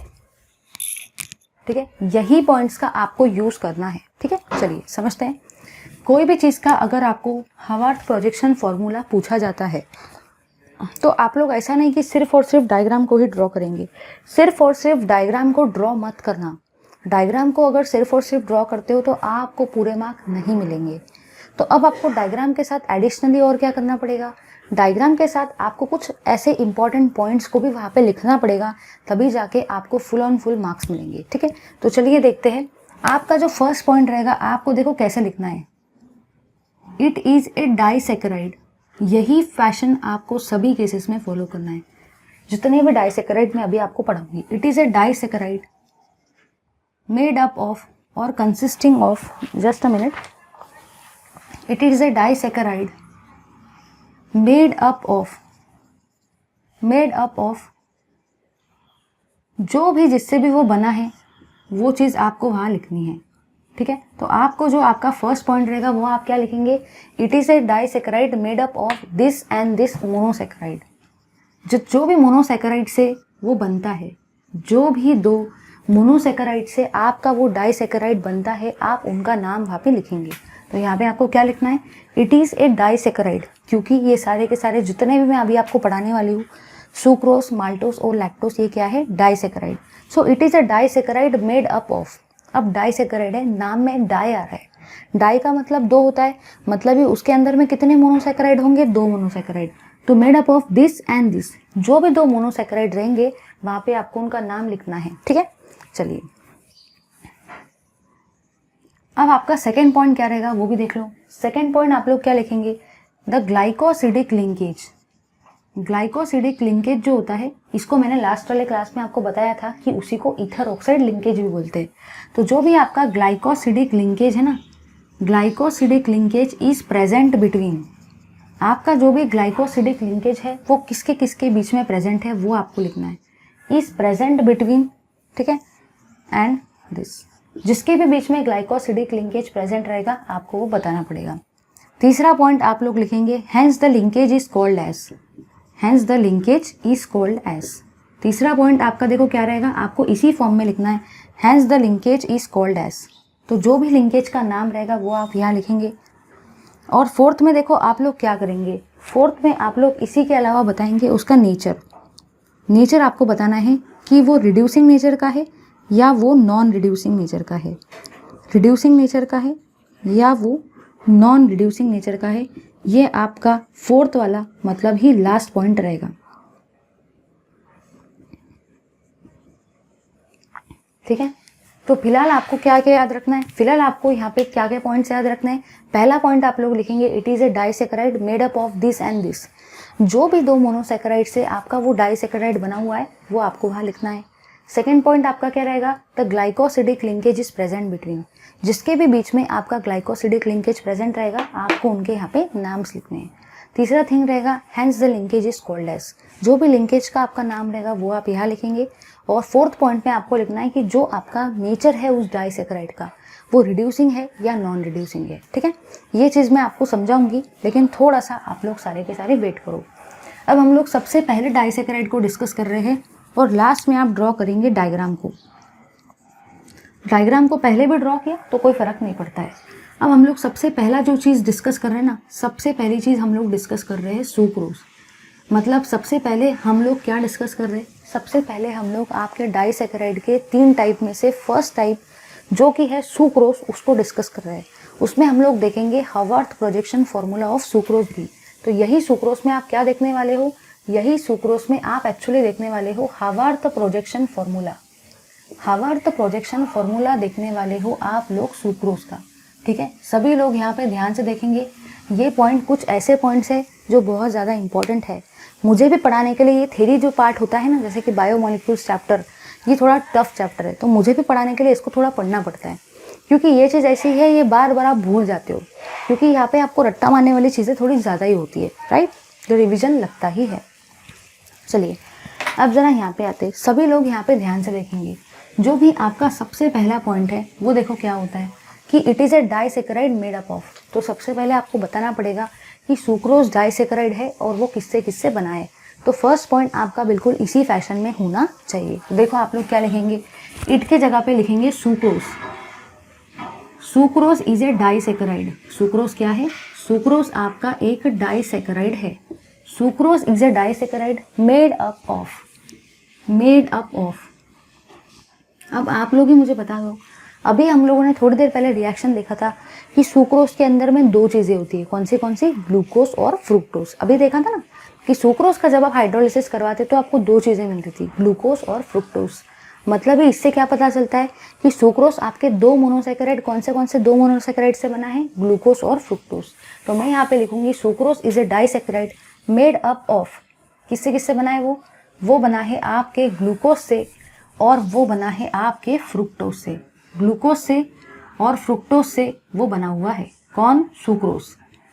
ठीक है। यही पॉइंट्स का आपको यूज़ करना है, ठीक है। चलिए समझते हैं। कोई भी चीज़ का अगर आपको हावर्थ प्रोजेक्शन फॉर्मूला पूछा जाता है तो आप लोग ऐसा नहीं कि सिर्फ और सिर्फ डायग्राम को ही ड्रॉ करेंगे। सिर्फ और सिर्फ डायग्राम को ड्रॉ मत करना। डायग्राम को अगर सिर्फ और सिर्फ ड्रॉ करते हो तो आपको पूरे मार्क नहीं मिलेंगे। तो अब आपको डायग्राम के साथ एडिशनली और क्या करना पड़ेगा? डायग्राम के साथ आपको कुछ ऐसे इंपॉर्टेंट पॉइंट्स को भी वहाँ पे लिखना पड़ेगा, तभी जाके आपको फुल ऑन फुल मार्क्स मिलेंगे, ठीक है। तो चलिए देखते हैं। आपका जो फर्स्ट पॉइंट रहेगा, आपको देखो कैसे लिखना है। It is a disaccharide. यही फैशन आपको सभी केसेस में फॉलो करना है, जितने भी डाइसैकेराइड मैं अभी आपको पढ़ाऊंगी। It is a disaccharide made up of or consisting of, just a minute, it is a disaccharide made up of जो भी जिससे भी वो बना है वो चीज़ आपको वहाँ लिखनी है, ठीक है। तो आपको जो आपका फर्स्ट पॉइंट रहेगा वो आप क्या लिखेंगे? It is a disaccharide made up of this and this monosaccharide. जो भी मोनोसैकेराइड से वो बनता है, जो भी दो मोनोसैकेराइड से आपका वो डाइसैकेराइड बनता है, आप उनका नाम वहाँ पे लिखेंगे। तो यहाँ पे आपको क्या लिखना है? इट इज़ ए डाइसैकेराइड, क्योंकि ये सारे के सारे जितने भी मैं अभी आपको पढ़ाने वाली हूँ, सुक्रोज, माल्टोज और लैक्टोज, ये क्या है? Disaccharide. So it is a disaccharide made up of. अब डाइसैकेराइड है, नाम में डाई आ रहा है। डाई का मतलब दो होता है, मतलब ही उसके अंदर में कितने मोनोसैकेराइड होंगे? 2 मोनोसैकेराइड। तो made up of this and this, जो भी 2 मोनोसैकेराइड रहेंगे वहाँ पे आपको उनका नाम लिखना है, ठीक है। चलिए अब आपका सेकेंड पॉइंट क्या रहेगा वो भी देख लो। सेकेंड पॉइंट आप लोग क्या लिखेंगे? The glycosidic linkage. Glycosidic linkage जो होता है, इसको मैंने लास्ट वाले क्लास में आपको बताया था कि उसी को ईथर ऑक्साइड लिंकेज भी बोलते हैं। तो जो भी आपका ग्लाइकोसिडिक लिंकेज है ना, glycosidic linkage is present between, आपका जो भी ग्लाइकोसिडिक लिंकेज है वो किसके किसके बीच में प्रेजेंट है वो आपको लिखना है। इज प्रेजेंट बिटवीन, ठीक है, एंड दिस, जिसके भी बीच में ग्लाइकोसिडिक लिंकेज प्रेजेंट रहेगा आपको वो बताना पड़ेगा। तीसरा पॉइंट आप लोग लिखेंगे, hence the linkage is called as. Hence the linkage is called as. तीसरा पॉइंट आपका देखो क्या रहेगा, आपको इसी फॉर्म में लिखना है, hence the linkage is called as. तो जो भी लिंकेज का नाम रहेगा वो आप यहाँ लिखेंगे। और फोर्थ में देखो आप लोग क्या करेंगे, फोर्थ में आप लोग इसी के अलावा बताएंगे उसका नेचर। नेचर आपको बताना है कि वो रिड्यूसिंग नेचर का है या वो नॉन रिड्यूसिंग नेचर का है, रिड्यूसिंग नेचर का है या वो नॉन रिड्यूसिंग नेचर का है, ये आपका फोर्थ वाला मतलब ही लास्ट पॉइंट रहेगा। ठीक है, तो फिलहाल आपको क्या क्या याद रखना है, फिलहाल आपको यहाँ पे क्या क्या पॉइंट्स याद रखना है। पहला पॉइंट आप लोग लिखेंगे it is a disaccharide made up of this and this. जो भी दो मोनोसैकेराइड से आपका वो डाइसैकेराइड बना हुआ है वो आपको वहाँ लिखना है। सेकेंड पॉइंट आपका क्या रहेगा, the glycosidic linkage is present between. जिसके भी बीच में आपका ग्लाइकोसिडिक लिंकेज प्रेजेंट रहेगा आपको उनके यहाँ पे नाम्स लिखने हैं। तीसरा थिंग रहेगा hence the linkage is called as. जो भी लिंकेज का आपका नाम रहेगा वो आप यहाँ लिखेंगे। और फोर्थ पॉइंट में आपको लिखना है कि जो आपका नेचर है उस डाइसैकेराइड का वो रिड्यूसिंग है या नॉन रिड्यूसिंग है। ठीक है, ये चीज़ मैं आपको समझाऊंगी, लेकिन थोड़ा सा आप लोग सारे के सारे वेट करो। अब हम लोग सबसे पहले डाइसैकेराइड को डिस्कस कर रहे हैं और लास्ट में आप ड्रॉ करेंगे डायग्राम को। डायग्राम को पहले भी ड्रॉ किया तो कोई फर्क नहीं पड़ता है। अब हम लोग सबसे पहला जो चीज़ डिस्कस कर रहे हैं ना, सबसे पहली चीज़ हम लोग डिस्कस कर रहे हैं सुक्रोज। मतलब सबसे पहले हम लोग क्या डिस्कस कर रहे हैं, सबसे पहले हम लोग आपके डाइसैकेराइड के 3 टाइप में से फर्स्ट टाइप जो कि है सुक्रोज उसको डिस्कस कर रहे हैं। उसमें हम लोग देखेंगे Haworth projection formula of sucrose भी। तो यही सुक्रोज में आप क्या देखने वाले हो, यही सुक्रोज में आप एक्चुअली देखने वाले हो Haworth projection formula. Haworth projection formula देखने वाले हो आप लोग सुक्रोज का। ठीक है, सभी लोग यहाँ पे ध्यान से देखेंगे। ये पॉइंट कुछ ऐसे पॉइंट्स है जो बहुत ज़्यादा इंपॉर्टेंट है। मुझे भी पढ़ाने के लिए ये थ्योरी जो पार्ट होता है ना, जैसे कि बायोमोलिक्यूल्स चैप्टर, ये थोड़ा टफ चैप्टर है, तो मुझे भी पढ़ाने के लिए इसको थोड़ा पढ़ना पड़ता है, क्योंकि ये चीज़ ऐसी है ये बार बार आप भूल जाते हो, क्योंकि यहाँ पे आपको रट्टा मारने वाली चीज़ें थोड़ी ज़्यादा ही होती है, राइट, जो रिविजन लगता ही है। चलिए अब ज़रा यहाँ पे आते, सभी लोग यहाँ पे ध्यान से देखेंगे। जो भी आपका सबसे पहला पॉइंट है वो देखो क्या होता है कि it is a disaccharide made up of. तो सबसे पहले आपको बताना पड़ेगा कि सुक्रोज डाइसैकेराइड है और वो किससे किससे बना है। तो फर्स्ट पॉइंट आपका बिल्कुल इसी फैशन में होना चाहिए। तो देखो आप लोग क्या लिखेंगे, इट के जगह पे लिखेंगे sucrose. Sucrose is a disaccharide. Sucrose क्या है, सुक्रोज आपका एक डाइसैकेराइड है। Sucrose is a disaccharide made up of, made up of. अब आप लोग ही मुझे बता दो, अभी हम लोगों ने थोड़ी देर पहले रिएक्शन देखा था कि सुक्रोज के अंदर में 2 चीज़ें होती है, कौन सी, ग्लूकोज और फ्रुक्टोज। अभी देखा था ना कि सुक्रोज का जब आप हाइड्रोलिसिस करवाते तो आपको 2 चीज़ें मिलती थी, ग्लूकोज और फ्रुक्टोज। मतलब इससे क्या पता चलता है कि सुक्रोज आपके 2 मोनोसैकेराइड, कौन से 2 मोनोसैकेराइड से बना है, ग्लूकोज और फ्रुक्टोज। तो मैं यहाँ पे लिखूंगी sucrose is a disaccharide made up of, किससे किससे बना है वो बना है आपके ग्लूकोज से और वो बना है आपके फ्रुक्टोज से। ग्लूकोज से और फ्रुक्टोज से वो बना हुआ है कौन, सुक्रोज।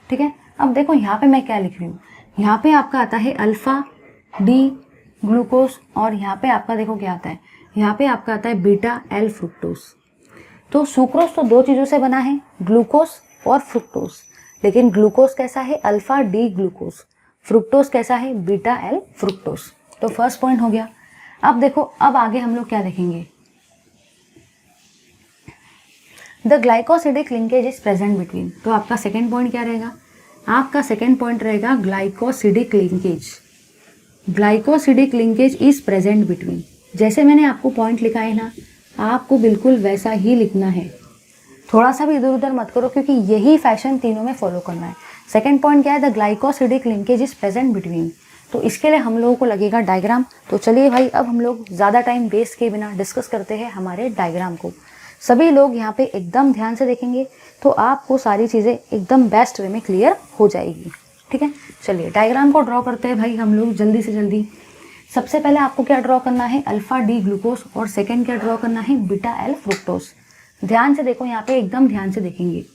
ठीक है, अब देखो यहाँ पे मैं क्या लिख रही हूँ, यहाँ पे आपका आता है अल्फा डी ग्लूकोज और यहाँ पे आपका देखो क्या आता है, यहाँ पे आपका आता है बीटा एल फ्रुक्टोज। तो सुक्रोज तो 2 चीज़ों से बना है, ग्लूकोज और फ्रुक्टोज, लेकिन ग्लूकोज कैसा है, अल्फा डी ग्लूकोज, फ्रुक्टोज कैसा है, बीटा एल फ्रुक्टोज। तो फर्स्ट पॉइंट हो गया। अब देखो अब आगे हम लोग क्या देखेंगे, the glycosidic linkage is present between. तो आपका सेकेंड पॉइंट क्या रहेगा, आपका सेकेंड पॉइंट रहेगा glycosidic linkage. Glycosidic linkage is present between. जैसे मैंने आपको पॉइंट लिखा है ना, आपको बिल्कुल वैसा ही लिखना है, थोड़ा सा भी इधर उधर मत करो, क्योंकि यही फैशन तीनों में फॉलो करना है। सेकेंड पॉइंट क्या है, the glycosidic linkage is present between. तो इसके लिए हम लोगों को लगेगा डायग्राम। तो चलिए भाई अब हम लोग ज़्यादा टाइम वेस्ट किए बिना डिस्कस करते हैं हमारे डायग्राम को। सभी लोग यहाँ पे एकदम ध्यान से देखेंगे तो आपको सारी चीज़ें एकदम बेस्ट वे में क्लियर हो जाएगी। ठीक है, चलिए डायग्राम को ड्रॉ करते हैं भाई हम लोग जल्दी से जल्दी। सबसे पहले आपको क्या ड्रॉ करना है, अल्फा डी ग्लूकोज, और सेकेंड क्या ड्रॉ करना है, बीटा एल फ्रुक्टोज। ध्यान से देखो, यहाँ पे एकदम ध्यान से देखेंगे।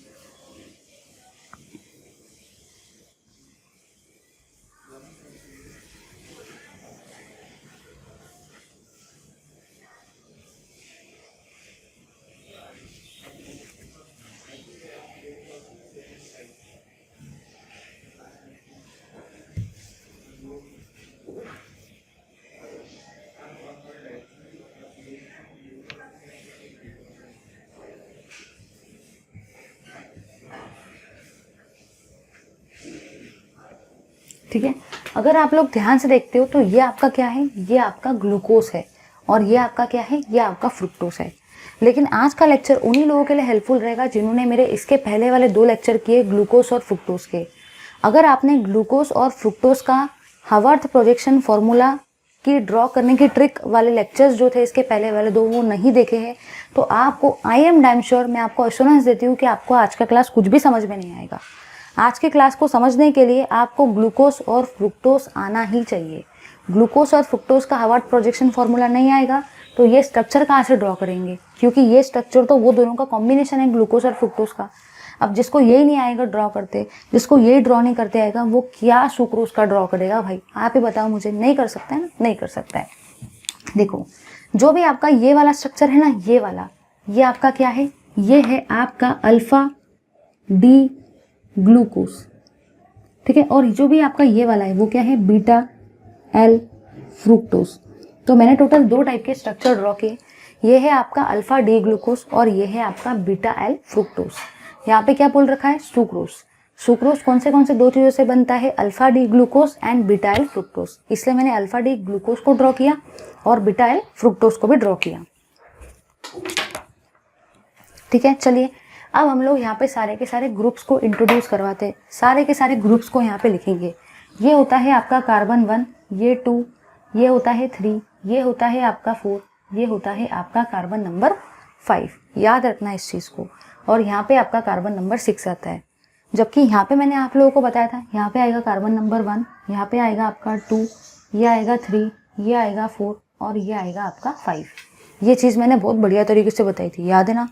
ठीक है, अगर आप लोग ध्यान से देखते हो तो ये आपका क्या है, ये आपका ग्लूकोज है और ये आपका क्या है, ये आपका फ्रुक्टोज है। लेकिन आज का लेक्चर उन्हीं लोगों के लिए हेल्पफुल रहेगा जिन्होंने मेरे इसके पहले वाले 2 लेक्चर किए ग्लूकोज और फ्रुक्टोज के। अगर आपने ग्लूकोज और फ्रुक्टोज का हावर्थ प्रोजेक्शन फॉर्मूला की ड्रॉ करने की ट्रिक वाले लेक्चर्स जो थे इसके पहले वाले 2 वो नहीं देखे हैं तो आपको आई एम डैम श्योर, मैं आपको एश्योरेंस देती हूँ कि आपको आज का क्लास कुछ भी समझ में नहीं आएगा। आज की क्लास को समझने के लिए आपको ग्लूकोज और फ्रुक्टोज आना ही चाहिए। ग्लूकोज और फ्रुक्टोज का हावर्थ प्रोजेक्शन फॉर्मूला नहीं आएगा तो ये स्ट्रक्चर कहाँ से ड्रॉ करेंगे, क्योंकि ये स्ट्रक्चर तो वो दोनों का कॉम्बिनेशन है, ग्लूकोज और फ्रुक्टोज का। अब जिसको यही नहीं आएगा ड्रॉ करते, जिसको यही ड्रॉ नहीं करते आएगा, वो क्या सुक्रोज का ड्रॉ करेगा भाई? आप ही बताओ मुझे। नहीं कर सकता है ना, नहीं कर सकता है। देखो जो भी आपका ये वाला स्ट्रक्चर है ना, ये वाला, ये आपका क्या है? ये है आपका अल्फा डी ग्लूकोज, ठीक है। और जो भी आपका ये वाला है वो क्या है? Beta L fructose. तो मैंने टोटल 2 टाइप के स्ट्रक्चर ड्रॉ किए। ये है आपका अल्फा डी ग्लूकोज और ये है आपका बीटा एल फ्रुक्टोज। यहाँ पे क्या बोल रखा है? सुक्रोज। सुक्रोज कौन से 2 चीज़ों से बनता है? Alpha D glucose and beta L fructose. इसलिए मैंने अल्फा डी ग्लूकोज को ड्रॉ किया और बीटा एल फ्रुक्टोज को भी ड्रॉ किया, ठीक है। चलिए अब हम लोग यहाँ पे सारे के सारे ग्रुप्स को इंट्रोड्यूस करवाते हैं। सारे के सारे ग्रुप्स को यहाँ पे लिखेंगे। ये होता है आपका कार्बन 1, ये 2, ये होता है 3, ये होता है आपका 4, ये होता है आपका कार्बन नंबर 5। याद रखना इस चीज़ को। और यहाँ पे आपका कार्बन नंबर 6 आता है। जबकि यहाँ पे मैंने आप लोगों को बताया था, यहाँ पे आएगा कार्बन नंबर 1, यहाँ पे आएगा आपका 2, ये आएगा 3, ये आएगा 4 और ये आएगा आपका 5। ये चीज़ मैंने बहुत बढ़िया तरीके से बताई थी, याद है ना।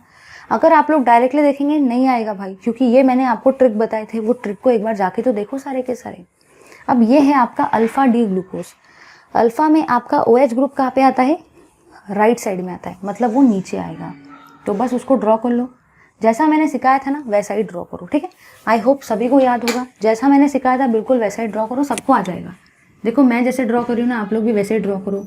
अगर आप लोग डायरेक्टली देखेंगे नहीं आएगा भाई, क्योंकि ये मैंने आपको ट्रिक बताए थे, वो ट्रिक को एक बार जाके तो देखो सारे के सारे। अब ये है आपका अल्फा डी ग्लूकोज। अल्फा में आपका OH ग्रुप कहाँ पे आता है? राइट साइड में आता है, मतलब वो नीचे आएगा। तो बस उसको ड्रॉ कर लो, जैसा मैंने सिखाया था ना वैसा ही ड्रॉ करो, ठीक है। आई होप सभी को याद होगा, जैसा मैंने सिखाया था बिल्कुल वैसा ही ड्रॉ करो, सबको आ जाएगा। देखो मैं जैसे ड्रॉ कर रही हूँ ना, आप लोग भी वैसे ही ड्रॉ करो।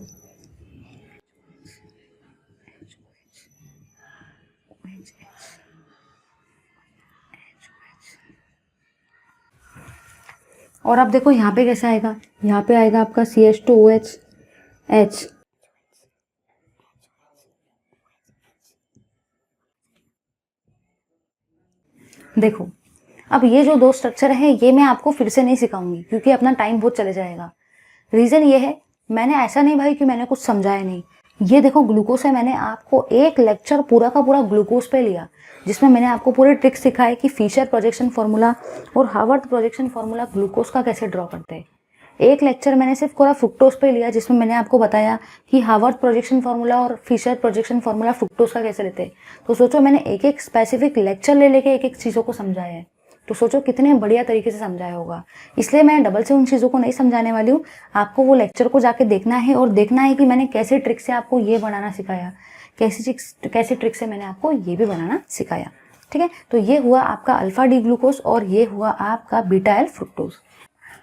और अब देखो यहाँ पे कैसा आएगा? यहाँ पे आएगा आपका CH2OH H। देखो अब ये जो 2 स्ट्रक्चर है ये मैं आपको फिर से नहीं सिखाऊंगी, क्योंकि अपना टाइम बहुत चले जाएगा। रीज़न ये है, मैंने ऐसा नहीं भाई कि मैंने कुछ समझाया नहीं। ये देखो ग्लूकोज है, मैंने आपको एक लेक्चर पूरा का पूरा ग्लूकोज पे लिया, जिसमें मैंने आपको पूरे ट्रिक्स सिखाए कि फिशर प्रोजेक्शन फार्मूला और हावर्थ प्रोजेक्शन फार्मूला ग्लूकोज का कैसे ड्रॉ करते हैं। एक लेक्चर मैंने सिर्फ पूरा फ्रुक्टोज पे लिया, जिसमें मैंने आपको बताया कि हावर्थ प्रोजेक्शन फार्मूला और फिशर प्रोजेक्शन फार्मूला फ्रुक्टोज का कैसे लेते हैं। तो सोचो मैंने एक एक स्पेसिफिक लेक्चर ले लेके एक एक चीज़ों को समझाया है, तो सोचो कितने बढ़िया तरीके से समझाया होगा। इसलिए मैं डबल से उन चीज़ों को नहीं समझाने वाली हूँ। आपको वो लेक्चर को जाके देखना है और देखना है कि मैंने कैसे ट्रिक से आपको ये बनाना सिखाया, कैसे ट्रिक से मैंने आपको ये भी बनाना सिखाया, ठीक है। तो ये हुआ आपका अल्फा डी ग्लूकोज और ये हुआ आपका बीटा एल फ्रुक्टोज,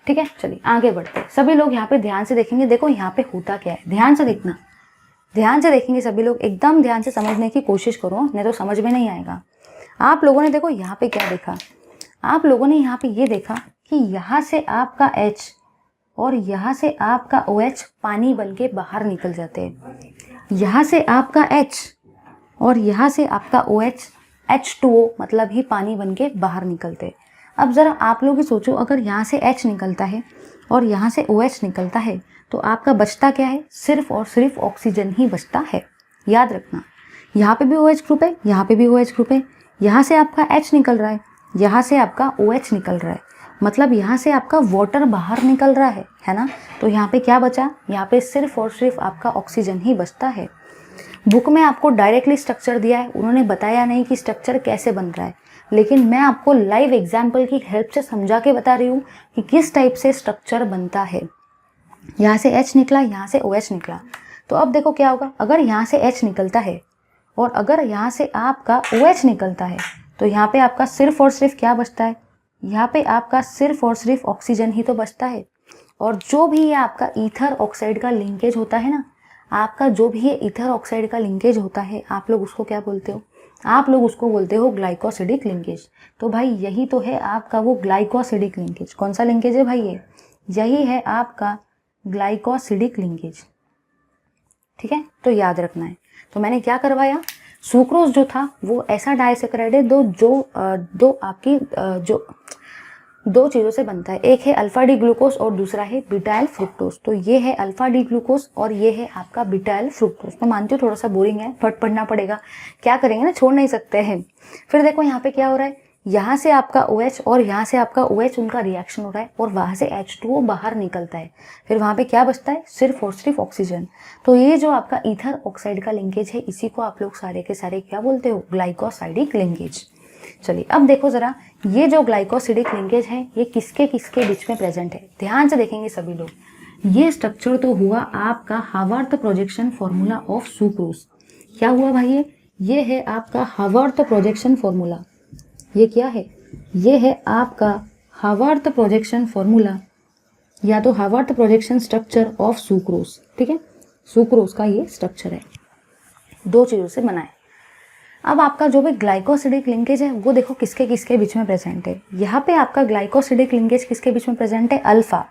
ठीक है। चलिए आगे बढ़ते हैं। सभी लोग यहाँ पे ध्यान से देखेंगे। देखो यहाँ पे होता क्या है, ध्यान से देखना, ध्यान से देखेंगे सभी लोग, एकदम ध्यान से समझने की कोशिश करो, नहीं तो समझ में नहीं आएगा। आप लोगों ने देखो यहाँ पे क्या देखा? आप लोगों ने यहाँ पे ये देखा कि यहाँ से आपका H और यहाँ से आपका OH पानी बन के बाहर निकल जाते हैं। यहाँ से आपका H और यहाँ से आपका OH H2O मतलब ही पानी बन के बाहर निकलते हैं। अब ज़रा आप लोग ही सोचो, अगर यहाँ से H निकलता है और यहाँ से OH निकलता है तो आपका बचता क्या है? सिर्फ और सिर्फ ऑक्सीजन ही बचता है। याद रखना, यहाँ पे भी OH ग्रुप है, यहाँ पे भी OH ग्रुप है, यहाँ से आपका H निकल रहा है, यहाँ से आपका OH निकल रहा है, मतलब यहाँ से आपका वाटर बाहर निकल रहा है ना। तो यहाँ पे क्या बचा? यहाँ पे सिर्फ और सिर्फ आपका ऑक्सीजन ही बचता है। बुक में आपको डायरेक्टली स्ट्रक्चर दिया है, उन्होंने बताया नहीं कि स्ट्रक्चर कैसे बन रहा है, लेकिन मैं आपको लाइव एग्जाम्पल की हेल्प से समझा के बता रही हूँ कि किस टाइप से स्ट्रक्चर बनता है। यहाँ से H निकला, यहाँ से OH निकला, तो अब देखो क्या होगा। अगर यहाँ से H निकलता है और अगर यहाँ से आपका OH निकलता है तो यहाँ पे आपका सिर्फ और सिर्फ क्या बचता है? यहाँ पे आपका सिर्फ और सिर्फ ऑक्सीजन ही तो बचता है। और जो भी ये आपका ईथर ऑक्साइड का लिंकेज होता है ना, आपका जो भी ये ईथर ऑक्साइड का लिंकेज होता है, आप लोग उसको क्या बोलते हो? आप लोग उसको बोलते हो ग्लाइकोसिडिक लिंकेज। तो भाई यही तो है आपका वो ग्लाइकोसिडिक लिंकेज। कौन सा लिंकेज है भाई ये? यही है आपका ग्लाइकोसिडिक लिंकेज, ठीक है। तो याद रखना है। तो मैंने क्या करवाया? सुक्रोज जो था वो ऐसा डाइसैकेराइड है जो आपकी जो दो चीज़ों से बनता है, एक है अल्फा डी ग्लूकोज और दूसरा है बीटा एल फ्रुक्टोज। तो ये है अल्फा डी ग्लूकोज और ये है आपका बीटा एल फ्रुक्टोज। मैं मानती हूँ थोड़ा सा बोरिंग है बट पढ़ना पड़ेगा, क्या करेंगे ना, छोड़ नहीं सकते हैं। फिर देखो यहाँ पे क्या हो रहा है, यहाँ से आपका OH और यहाँ से आपका OH, उनका रिएक्शन हो रहा है और वहाँ से H2O बाहर निकलता है। फिर वहाँ पे क्या बचता है, सिर्फ और सिर्फ ऑक्सीजन। तो ये जो आपका ईथर ऑक्साइड का लिंकेज है, इसी को आप लोग सारे के सारे क्या बोलते हो, ग्लाइकोसाइडिक लिंकेज। चलिए अब देखो जरा, ये जो ग्लाइकोसिडिक लिंकेज है ये किसके किसके बीच में प्रेजेंट है, ध्यान से देखेंगे सभी लोग। ये स्ट्रक्चर तो हुआ आपका Haworth projection formula of sucrose. क्या हुआ भाई, ये है आपका हावर्थ प्रोजेक्शन फॉर्मूला। ये क्या है, ये है आपका हावर्थ प्रोजेक्शन फॉर्मूला या तो Haworth projection structure of sucrose. ठीक है, सुक्रोज का ये स्ट्रक्चर है, दो चीज़ों से बना है। अब आपका जो भी ग्लाइकोसिडिक लिंकेज है वो देखो किसके किसके बीच में प्रेजेंट है। यहाँ पे आपका ग्लाइकोसिडिक लिंकेज किसके बीच में प्रेजेंट है, अल्फा,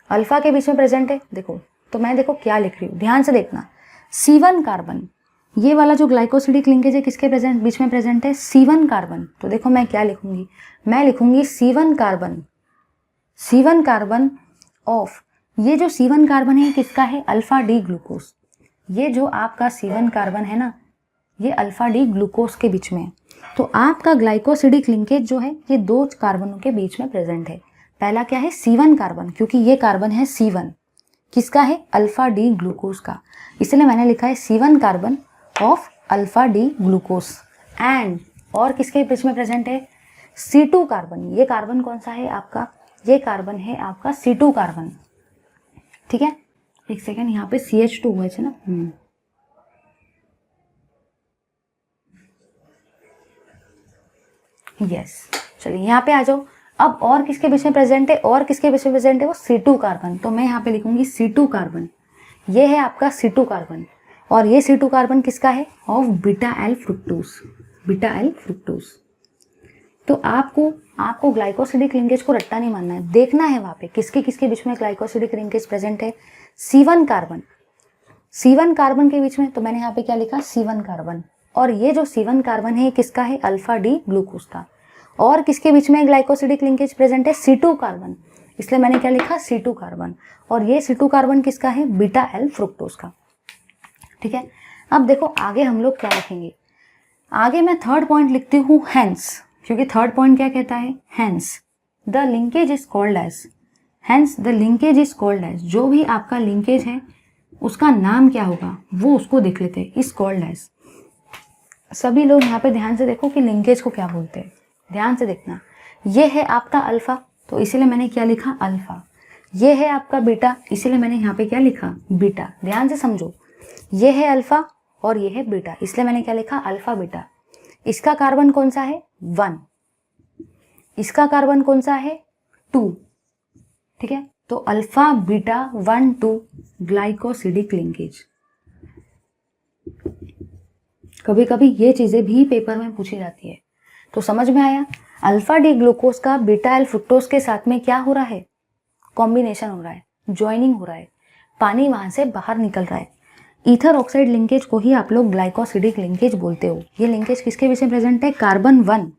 अल्फा के बीच में प्रेजेंट है। देखो तो मैं देखो क्या लिख रही हूँ, ध्यान से देखना, C1 कार्बन, ये वाला जो ग्लाइकोसिडिक लिंकेज है किसके बीच में प्रेजेंट है, C1 कार्बन। तो देखो मैं क्या लिखूंगी, मैं लिखूंगी C1 carbon, C1 carbon of, ये जो C1 कार्बन है किसका है, अल्फा डी ग्लूकोज। ये जो आपका C1 कार्बन है ना, ये अल्फा डी ग्लूकोज के बीच में है। तो आपका ग्लाइकोसिडिक लिंकेज जो है ये दो कार्बनों के बीच में प्रेजेंट है। पहला क्या है, C1 कार्बन, क्योंकि ये कार्बन है C1, किसका है, अल्फा डी ग्लूकोज का, इसलिए मैंने लिखा है C1 carbon of alpha D glucose. And और किसके बीच में प्रेजेंट है, C2 कार्बन। ये कार्बन कौन सा है आपका, ये कार्बन है आपका C2 कार्बन। ठीक है, एक सेकेंड, यहाँ पे CH2 हुआ है ना, यस। चलिए यहाँ पे आ जाओ, अब और किसके बीच में प्रेजेंट है, और किसके बीच में प्रेजेंट है, वो C2 कार्बन। तो मैं यहाँ पे लिखूंगी C2 कार्बन, ये है आपका C2 कार्बन और ये C2 कार्बन किसका है, of beta L fructose, beta L fructose. तो आपको ग्लाइकोसिडिक लिंकेज को रट्टा नहीं मानना है, देखना है वहाँ पे किसके किसके बीच में ग्लाइकोसिडिक लिंकेज प्रेजेंट है, C1 कार्बन, C1 कार्बन के बीच में। तो मैंने यहाँ पे क्या लिखा, C1 कार्बन, और ये जो C1 कार्बन है किसका है, अल्फा डी ग्लूकोज का। और किसके बीच में ग्लाइकोसिडिक लिंकेज प्रेजेंट है, C2 कार्बन, इसलिए मैंने क्या लिखा, C2 कार्बन। और ये C2 कार्बन किसका है, बीटा एल फ्रुक्टोज का। ठीक है, अब देखो आगे हम लोग क्या लिखेंगे, आगे मैं थर्ड पॉइंट लिखती हूँ हेंस, क्योंकि थर्ड पॉइंट क्या कहता है, hence the linkage is called as, hence the linkage is called as, जो भी आपका लिंकेज है उसका नाम क्या होगा वो उसको देख लेते हैं, इज कॉल्ड एज। सभी लोग यहाँ पे ध्यान से देखो कि लिंकेज को क्या बोलते हैं, ध्यान से देखना। ये है आपका अल्फा, तो इसीलिए मैंने क्या लिखा, अल्फा। ये है आपका बीटा, इसीलिए मैंने यहाँ पे क्या लिखा, बीटा। ध्यान से समझो, ये है अल्फा और ये है बीटा, इसलिए मैंने क्या लिखा, अल्फा बीटा। इसका कार्बन कौन सा है, 1, इसका कार्बन कौन सा है, 2। ठीक है, तो अल्फा बीटा 1 2 ग्लाइकोसिडिक लिंकेज। कभी कभी ये चीजें भी पेपर में पूछी जाती है, तो समझ में आया। अल्फा डी ग्लूकोज का बीटा एल फ्रुक्टोज के साथ में क्या हो रहा है, कॉम्बिनेशन हो रहा है, ज्वाइनिंग हो रहा है, पानी वहां से बाहर निकल रहा है। ईथर ऑक्साइड लिंकेज को ही आप लोग ग्लाइकोसिडिक लिंकेज बोलते हो। ये लिंकेज किसके बीच में प्रेजेंट है, कार्बन 1,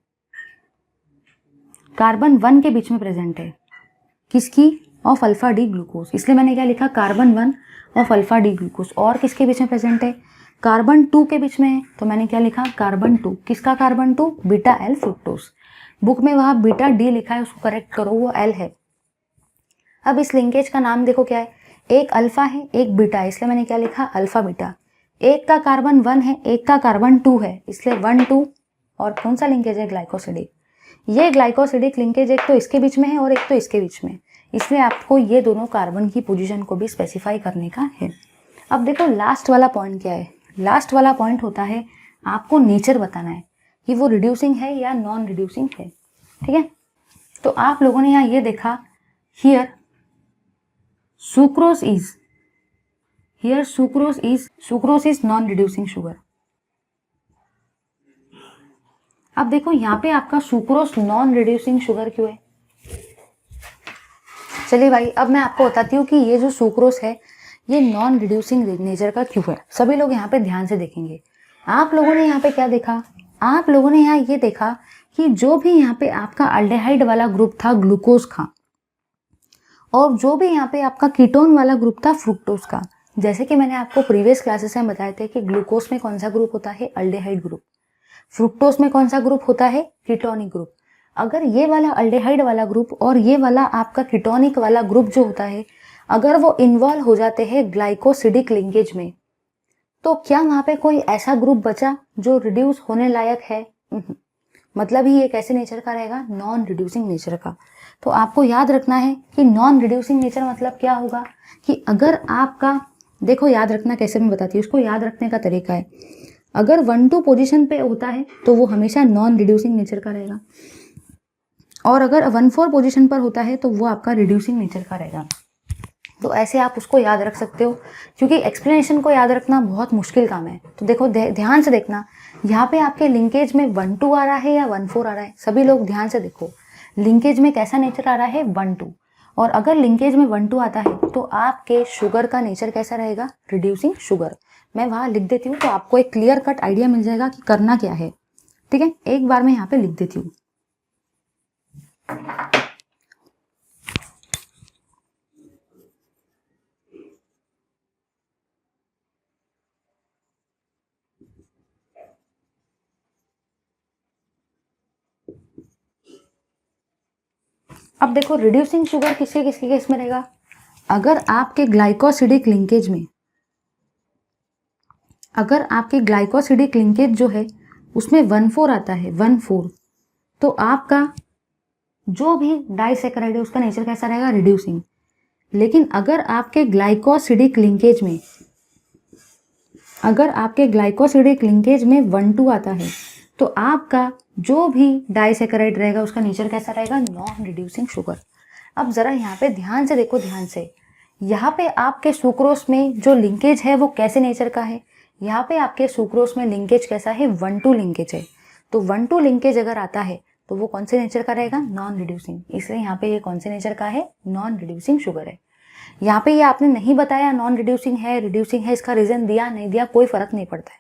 कार्बन 1 के बीच में प्रेजेंट है, किसकी, ऑफ अल्फा डी ग्लूकोज, इसलिए मैंने क्या लिखा, carbon 1 of alpha D glucose. और किसके बीच में प्रेजेंट है, कार्बन 2 के बीच में है, तो मैंने क्या लिखा, कार्बन 2, किसका carbon 2, beta L fructose. Book में वहां बीटा डी लिखा है, उसको करेक्ट करो, वो एल है। अब इस लिंकेज का नाम देखो क्या है, एक अल्फा है एक बीटा है, इसलिए मैंने क्या लिखा, अल्फा बीटा। एक का कार्बन 1 है, एक का कार्बन 2 है, इसलिए 1 2। और कौन सा लिंकेज है, ग्लाइकोसिडिक। ये ग्लाइकोसिडिक लिंकेज एक तो इसके बीच में है और एक तो इसके बीच में, इसलिए आपको ये दोनों कार्बन की पोजीशन को भी स्पेसिफाई करने का है। अब देखो लास्ट वाला पॉइंट क्या है, लास्ट वाला पॉइंट होता है आपको नेचर बताना है कि वो रिड्यूसिंग है या नॉन रिड्यूसिंग है। ठीक है, तो आप लोगों ने यहाँ ये देखा, here sucrose is non reducing sugar. अब देखो यहाँ पे आपका सुक्रोज नॉन रिड्यूसिंग शुगर क्यों है। चलिए भाई, अब मैं आपको बताती हूँ कि ये जो सुक्रोज है ये नॉन रिड्यूसिंग नेचर का क्यों है। सभी लोग यहाँ पे ध्यान से देखेंगे। आप लोगों ने यहाँ पे क्या देखा, आप लोगों ने यहाँ ये देखा कि जो भी यहाँ पे आपका अल्डेहाइड वाला ग्रुप था ग्लूकोज का, और जो भी यहाँ पे आपका कीटोन वाला ग्रुप था फ्रुक्टोज का। जैसे कि मैंने आपको प्रीवियस क्लासेस में बताए थे कि ग्लूकोज में कौन सा ग्रुप होता है, अल्डेहाइड ग्रुप। फ्रुक्टोज में कौन सा ग्रुप होता है, कीटोनिक ग्रुप। अगर ये वाला अल्डेहाइड वाला ग्रुप और ये वाला आपका कीटोनिक वाला ग्रुप जो होता है, अगर वो इन्वॉल्व हो जाते हैं ग्लाइकोसिडिक लिंकेज में, तो क्या वहां पे कोई ऐसा ग्रुप बचा जो रिड्यूस होने लायक है? मतलब ही ये कैसे नेचर का रहेगा, नॉन रिड्यूसिंग नेचर का। तो आपको याद रखना है कि नॉन रिड्यूसिंग नेचर मतलब क्या होगा, कि अगर आपका, देखो याद रखना कैसे मैं बताती हूँ, उसको याद रखने का तरीका है। अगर 1-2 पोजीशन पे होता है तो वो हमेशा नॉन रिड्यूसिंग नेचर का रहेगा, और अगर 1-4 पोजीशन पर होता है तो वो आपका रिड्यूसिंग नेचर का रहेगा। तो ऐसे आप उसको याद रख सकते हो, क्योंकि एक्सप्लेनेशन को याद रखना बहुत मुश्किल काम है। तो देखो ध्यान से देखना, यहाँ पे आपके लिंकेज में 1-2 आ रहा है या 1-4 आ रहा है। सभी लोग ध्यान से देखो, लिंकेज में कैसा नेचर आ रहा है, 1-2। और अगर लिंकेज में 1-2 आता है तो आपके शुगर का नेचर कैसा रहेगा, रिड्यूसिंग शुगर। मैं वहाँ लिख देती हूँ तो आपको एक क्लियर कट आइडिया मिल जाएगा कि करना क्या है। ठीक है, एक बार मैं यहाँ पे लिख देती हूँ। अब देखो रिड्यूसिंग शुगर किसके किसके केस में रहेगा, अगर आपके ग्लाइकोसिडिक लिंकेज में, अगर आपके ग्लाइकोसिडिक लिंकेज जो है उसमें 1-4 आता है, 1-4, तो आपका जो भी डाइसैकेराइड है उसका नेचर कैसा रहेगा, रिड्यूसिंग। लेकिन अगर आपके ग्लाइकोसिडिक लिंकेज में, अगर आपके ग्लाइकोसिडिक लिंकेज में 1-2 आता है तो आपका जो भी डाइसैकेराइड रहेगा उसका नेचर कैसा रहेगा, नॉन रिड्यूसिंग शुगर। अब जरा यहाँ पे ध्यान से देखो, ध्यान से, यहाँ पे आपके सुक्रोस में जो लिंकेज है वो कैसे नेचर का है, यहाँ पे आपके सुक्रोस में लिंकेज कैसा है, 1-2 लिंकेज है। तो 1-2 लिंकेज अगर आता है तो वो कौन से नेचर का रहेगा, नॉन रिड्यूसिंग। इसलिए यहाँ पे ये कौन से नेचर का है, नॉन रिड्यूसिंग शुगर है। यहाँ पे ये आपने नहीं बताया नॉन रिड्यूसिंग है, रिड्यूसिंग है, इसका रीजन दिया नहीं दिया कोई फर्क नहीं पड़ता है,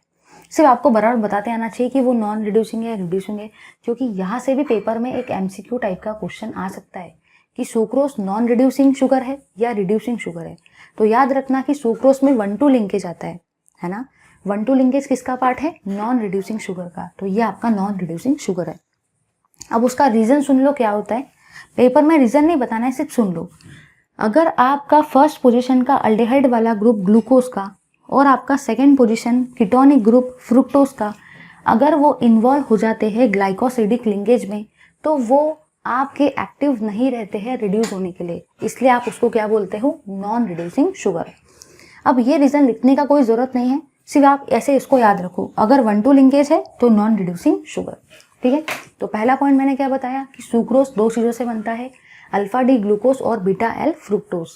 सिर्फ आपको बराबर बताते आना चाहिए कि वो नॉन रिड्यूसिंग है, रिड्यूसिंग है। क्योंकि यहाँ से भी पेपर में एक MCQ टाइप का क्वेश्चन आ सकता है कि सुक्रोस नॉन रिड्यूसिंग शुगर है या रिड्यूसिंग शुगर है। तो याद रखना कि सुक्रोस में 1-2 लिंकेज आता है ना। 1-2 लिंकेज किसका पार्ट है, नॉन रिड्यूसिंग शुगर का। तो ये आपका नॉन रिड्यूसिंग शुगर है। अब उसका रीजन सुन लो क्या होता है, पेपर में रीजन नहीं बताना है, सिर्फ सुन लो। अगर आपका फर्स्ट पोजीशन का अल्डेहाइड वाला ग्रुप ग्लूकोज का और आपका second position ketonic group fructose का, अगर वो इन्वॉल्व हो जाते हैं ग्लाइकोसिडिक लिंकेज में, तो वो आपके एक्टिव नहीं रहते हैं रिड्यूस होने के लिए, इसलिए आप उसको क्या बोलते हो, नॉन रिड्यूसिंग शुगर। अब ये रीजन लिखने का कोई जरूरत नहीं है, सिर्फ आप ऐसे इसको याद रखो, अगर 1-2 लिंकेज है तो नॉन रिड्यूसिंग शुगर। ठीक है, तो पहला पॉइंट मैंने क्या बताया कि सुक्रोज 2 चीजों से बनता है, अल्फा डी ग्लूकोज और beta L fructose.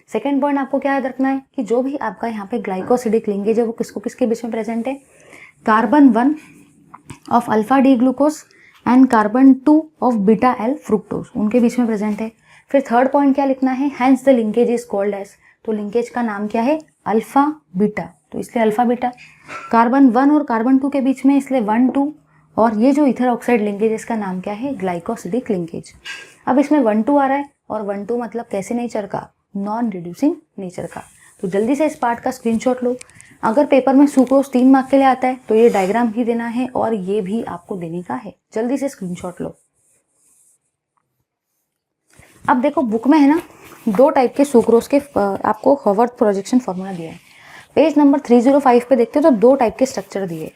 Second point आपको क्या याद रखना है कि जो भी आपका यहाँ पे ग्लाइकोसिडिक लिंकेज है वो किसको किसके बीच में प्रेजेंट है, carbon 1 of alpha D glucose and carbon 2 of beta L fructose, उनके बीच में प्रेजेंट है। फिर थर्ड पॉइंट क्या लिखना है, hence the linkage is called as, तो लिंकेज का नाम क्या है, अल्फा बीटा, तो इसलिए अल्फा बीटा। कार्बन 1 और कार्बन 2 के बीच में इसलिए 1-2, और ये जो इथर ऑक्साइड लिंकेज इसका नाम क्या है, ग्लाइकोसिडिक लिंकेज। अब इसमें 1-2 आ रहा है, और 1-2 मतलब कैसे नेचर का, नॉन रिड्यूसिंग नेचर का। तो जल्दी से इस पार्ट का स्क्रीनशॉट लो। अगर पेपर में सुक्रोज 3 मार्क के लिए आता है तो ये डायग्राम भी देना है और ये भी आपको देने का है, जल्दी से स्क्रीनशॉट लो। अब देखो बुक में है ना 2 टाइप के सुक्रोज के आपको हॉवर्थ प्रोजेक्शन फॉर्मूला दिया है। पेज नंबर 305 पे देखते हो तो 2 टाइप के स्ट्रक्चर दिए,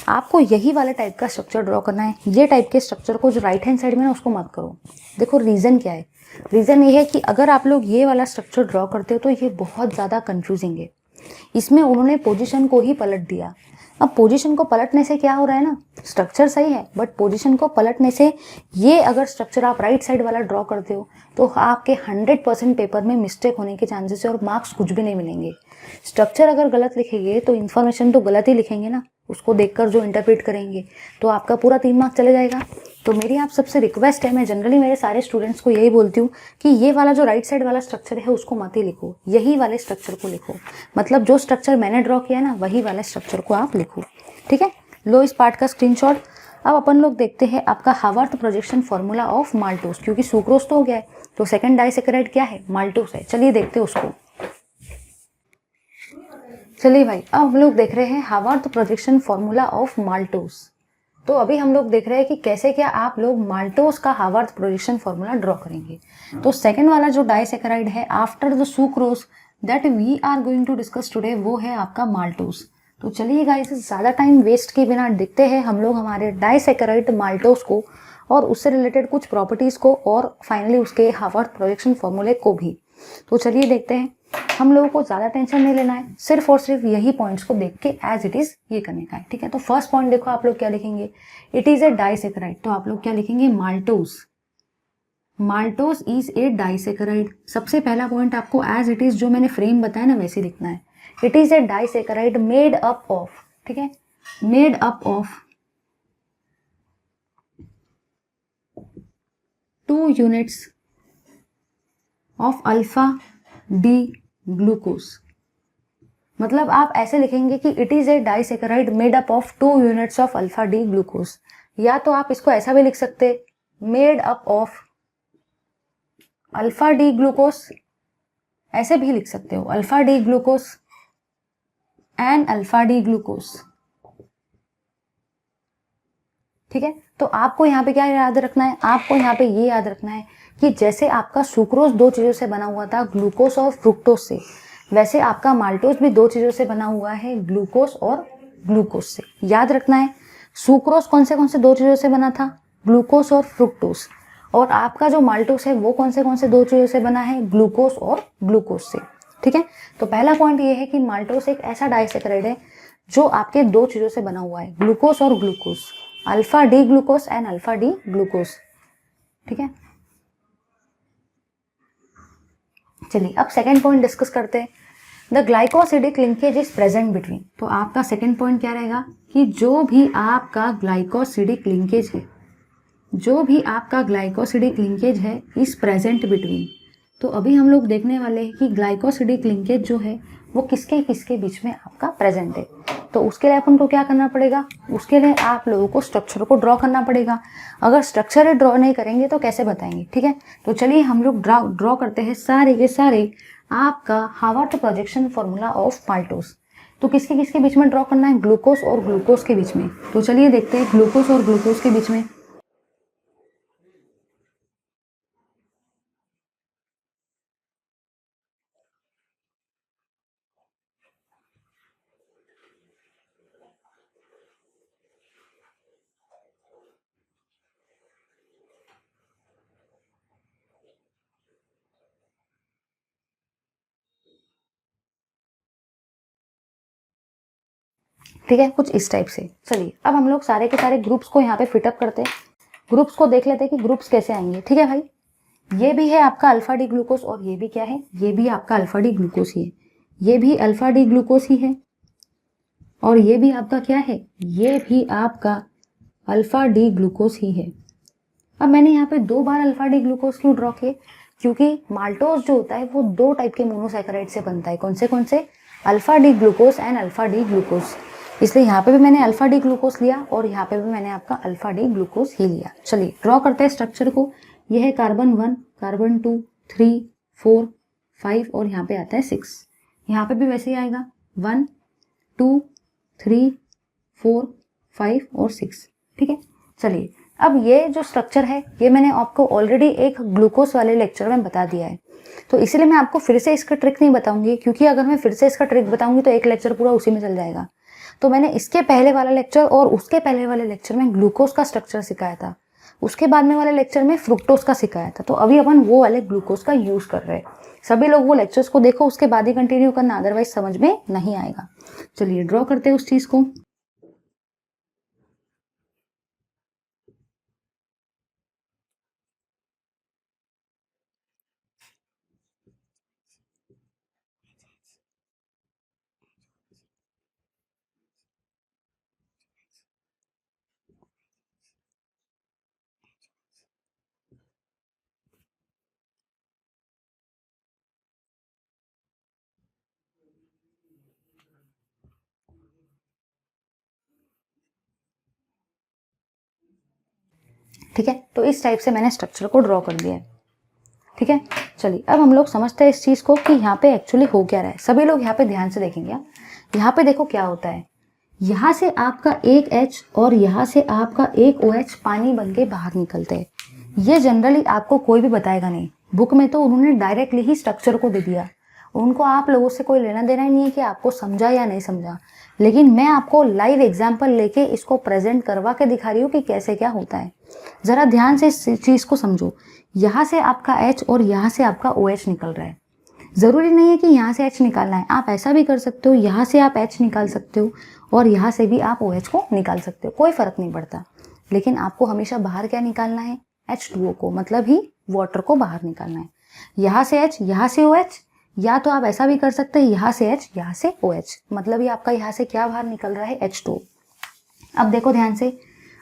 आपको यही वाले टाइप का स्ट्रक्चर ड्रॉ करना है। ये टाइप के स्ट्रक्चर को जो राइट हैंड साइड में ना उसको मत करो। देखो रीजन क्या है, रीजन ये है कि अगर आप लोग ये वाला स्ट्रक्चर ड्रॉ करते हो तो ये बहुत ज़्यादा कंफ्यूजिंग है। इसमें उन्होंने पोजीशन को ही पलट दिया। अब पोजीशन को पलटने से क्या हो रहा है ना, स्ट्रक्चर सही है बट पोजीशन को पलटने से ये अगर स्ट्रक्चर आप राइट साइड वाला ड्रॉ करते हो तो आपके 100% पेपर में मिस्टेक होने के चांसेस है और मार्क्स कुछ भी नहीं मिलेंगे। स्ट्रक्चर अगर गलत लिखेंगे तो इन्फॉर्मेशन तो गलत ही लिखेंगे ना, उसको देखकर जो इंटरप्रेट करेंगे तो आपका पूरा 3 मार्क्स चले जाएगा। तो मेरी आप सबसे रिक्वेस्ट है, मैं जनरली मेरे सारे स्टूडेंट्स को यही बोलती हूँ कि ये वाला जो राइट साइड वाला स्ट्रक्चर है उसको मत ही लिखो, यही वाले स्ट्रक्चर को लिखो। मतलब जो स्ट्रक्चर मैंने ड्रॉ किया ना वही वाले स्ट्रक्चर को आप लिखो। ठीक है, लो इस पार्ट का स्क्रीनशॉट। अब अपन लोग देखते हैं आपका Haworth projection formula of maltose, क्योंकि सुक्रोज तो हो गया है तो सेकंड डाइसैकेराइड क्या है, माल्टोस है। चलिए देखते हैं उसको। चलिए भाई, अब हम लोग देख रहे हैं Haworth projection formula of maltose. तो अभी हम लोग देख रहे हैं कि कैसे क्या आप लोग माल्टोस का हावर्थ प्रोजेक्शन फॉर्मूला ड्रॉ करेंगे। तो सेकंड वाला जो डाइसैकेराइड है after the sucrose that we are going to discuss today, वो है आपका माल्टोस। तो चलिए गाइस, ज़्यादा टाइम वेस्ट किए बिना देखते हैं हम लोग हमारे डाइसैकेराइड माल्टोस को और उससे रिलेटेड कुछ प्रॉपर्टीज़ को और फाइनली उसके हावर्थ प्रोजेक्शन फॉर्मूले को भी। तो चलिए देखते हैं। हम लोगों को ज़्यादा टेंशन नहीं लेना है, सिर्फ और सिर्फ यही पॉइंट्स को देख के एज इट इज़ ये करने का है, ठीक है। तो फर्स्ट पॉइंट देखो, आप लोग क्या लिखेंगे, इट इज़ ए डाइसैकेराइड। तो आप लोग क्या लिखेंगे, maltose. Maltose is a disaccharide. सबसे पहला पॉइंट आपको एज इट इज़ जो मैंने फ्रेम बताया ना वैसे लिखना है। It is a disaccharide made up of, ठीक है, made up of 2 units of alpha D glucose. मतलब आप ऐसे लिखेंगे कि it is a disaccharide made up of 2 units of alpha D glucose, या तो आप इसको ऐसा भी लिख सकते, made up of alpha D glucose, ऐसे भी लिख सकते हो, alpha D glucose and alpha D glucose, ठीक है। तो आपको यहाँ पे क्या याद रखना है, आपको यहाँ पे ये याद रखना है कि जैसे आपका सुक्रोज 2 चीजों से बना हुआ था, ग्लूकोज और फ्रुक्टोज से, वैसे आपका माल्टोज भी 2 चीजों से बना हुआ है, ग्लूकोज और ग्लूकोज से। याद रखना है, सुक्रोज कौन से 2 चीजों से बना था, ग्लूकोज और फ्रुक्टोज, और आपका जो माल्टोज है वो कौन से 2 चीजों से बना है, ग्लूकोज और ग्लूकोज से, ठीक है। तो पहला पॉइंट ये है कि माल्टोज एक ऐसा डाइसैकेराइड है जो आपके 2 चीजों से बना हुआ है, ग्लूकोज और glucose, alpha D glucose and alpha D glucose, ठीक है। चलिए अब सेकेंड पॉइंट डिस्कस करते हैं, the glycosidic linkage is present between. तो आपका सेकेंड पॉइंट क्या रहेगा कि जो भी आपका ग्लाइकोसिडिक लिंकेज है, जो भी आपका ग्लाइकोसिडिक लिंकेज है इज प्रेजेंट बिटवीन। तो अभी हम लोग देखने वाले हैं कि ग्लाइकोसिडिक लिंकेज जो है वो किसके किसके बीच में आपका प्रेजेंट है। तो उसके लिए अपन को क्या करना पड़ेगा, उसके लिए आप लोगों को स्ट्रक्चर को ड्रॉ करना पड़ेगा। अगर स्ट्रक्चर ड्रॉ नहीं करेंगे तो कैसे बताएंगे, ठीक है। तो चलिए हम लोग ड्रॉ करते हैं सारे के सारे आपका Haworth projection formula of maltose. तो किसके किसके बीच में ड्रॉ करना है, ग्लूकोज और ग्लूकोज के बीच में। तो चलिए देखते हैं ग्लूकोज और ग्लूकोज के बीच में। ठीक है, कुछ इस टाइप से। चलिए अब हम लोग सारे के सारे ग्रुप्स को यहाँ पे फिटअप करते हैं, ग्रुप्स को देख लेते हैं कि ग्रुप्स कैसे आएंगे, ठीक है भाई। ये भी है आपका अल्फा डी ग्लूकोज और ये भी क्या है, ये भी आपका अल्फा डी ग्लूकोज ही है, ये भी अल्फा डी ग्लूकोज ही है, और ये भी आपका क्या है, ये भी आपका अल्फा डी ग्लूकोज ही है। अब मैंने यहाँ पे 2 बार अल्फा डी ग्लूकोज क्यों ड्रॉ किए, क्योंकि माल्टोज जो होता है वो 2 टाइप के मोनोसैकेराइड से बनता है। कौन से, alpha D glucose and alpha D glucose. इसलिए यहाँ पे भी मैंने अल्फा डी ग्लूकोज लिया और यहाँ पे भी मैंने आपका अल्फा डी ग्लूकोज ही लिया। चलिए ड्रॉ करते हैं स्ट्रक्चर को। यह है कार्बन 1, कार्बन 2, 3, 4, 5 और यहाँ पे आता है 6। यहाँ पे भी वैसे ही आएगा 1, 2, 3, 4, 5 और 6, ठीक है। चलिए अब ये जो स्ट्रक्चर है ये मैंने आपको ऑलरेडी एक ग्लूकोज वाले लेक्चर में बता दिया है, तो इसीलिए मैं आपको फिर से इसका ट्रिक नहीं बताऊंगी, क्योंकि अगर मैं फिर से इसका ट्रिक बताऊंगी तो एक लेक्चर पूरा उसी में चल जाएगा। तो मैंने इसके पहले वाला लेक्चर और उसके पहले वाले लेक्चर में ग्लूकोज का स्ट्रक्चर सिखाया था, उसके बाद में वाले लेक्चर में फ्रुक्टोज का सिखाया था। तो अभी अपन वो वाले ग्लूकोज का यूज कर रहे हैं। सभी लोग वो लेक्चर्स को देखो, उसके बाद ही कंटिन्यू करना, अदरवाइज समझ में नहीं आएगा। चलिए ड्रॉ करते हैं उस चीज को। ठीक है, तो इस टाइप से मैंने स्ट्रक्चर को ड्रॉ कर दिया है। ठीक है, चलिए अब हम लोग समझते हैं इस चीज़ को कि यहाँ पे एक्चुअली हो क्या रहा है। सभी लोग यहाँ पे ध्यान से देखेंगे। यहाँ पे देखो क्या होता है, यहाँ से आपका एक H और यहाँ से आपका एक OH पानी बन के बाहर निकलते हैं। ये जनरली आपको कोई भी बताएगा नहीं, बुक में तो उन्होंने डायरेक्टली ही स्ट्रक्चर को दे दिया। उनको आप लोगों से कोई लेना देना ही नहीं है कि आपको समझा या नहीं समझा, लेकिन मैं आपको लाइव एग्जाम्पल लेके इसको प्रेजेंट करवा के दिखा रही हूँ कि कैसे क्या होता है। ज़रा ध्यान से इस चीज़ को समझो। यहाँ से आपका H और यहाँ से आपका OH निकल रहा है। ज़रूरी नहीं है कि यहाँ से H निकालना है, आप ऐसा भी कर सकते हो, यहाँ से आप H निकाल सकते हो और यहाँ से भी आप OH को निकाल सकते हो, कोई फ़र्क नहीं पड़ता। लेकिन आपको हमेशा बाहर क्या निकालना है, H2O को, मतलब ही वाटर को बाहर निकालना है। यहाँ से H, यहाँ से OH, या तो आप ऐसा भी कर सकते हैं, यहाँ से H, यहाँ से OH, मतलब ही आपका यहाँ से क्या बाहर निकल रहा है, H2O। अब देखो ध्यान से,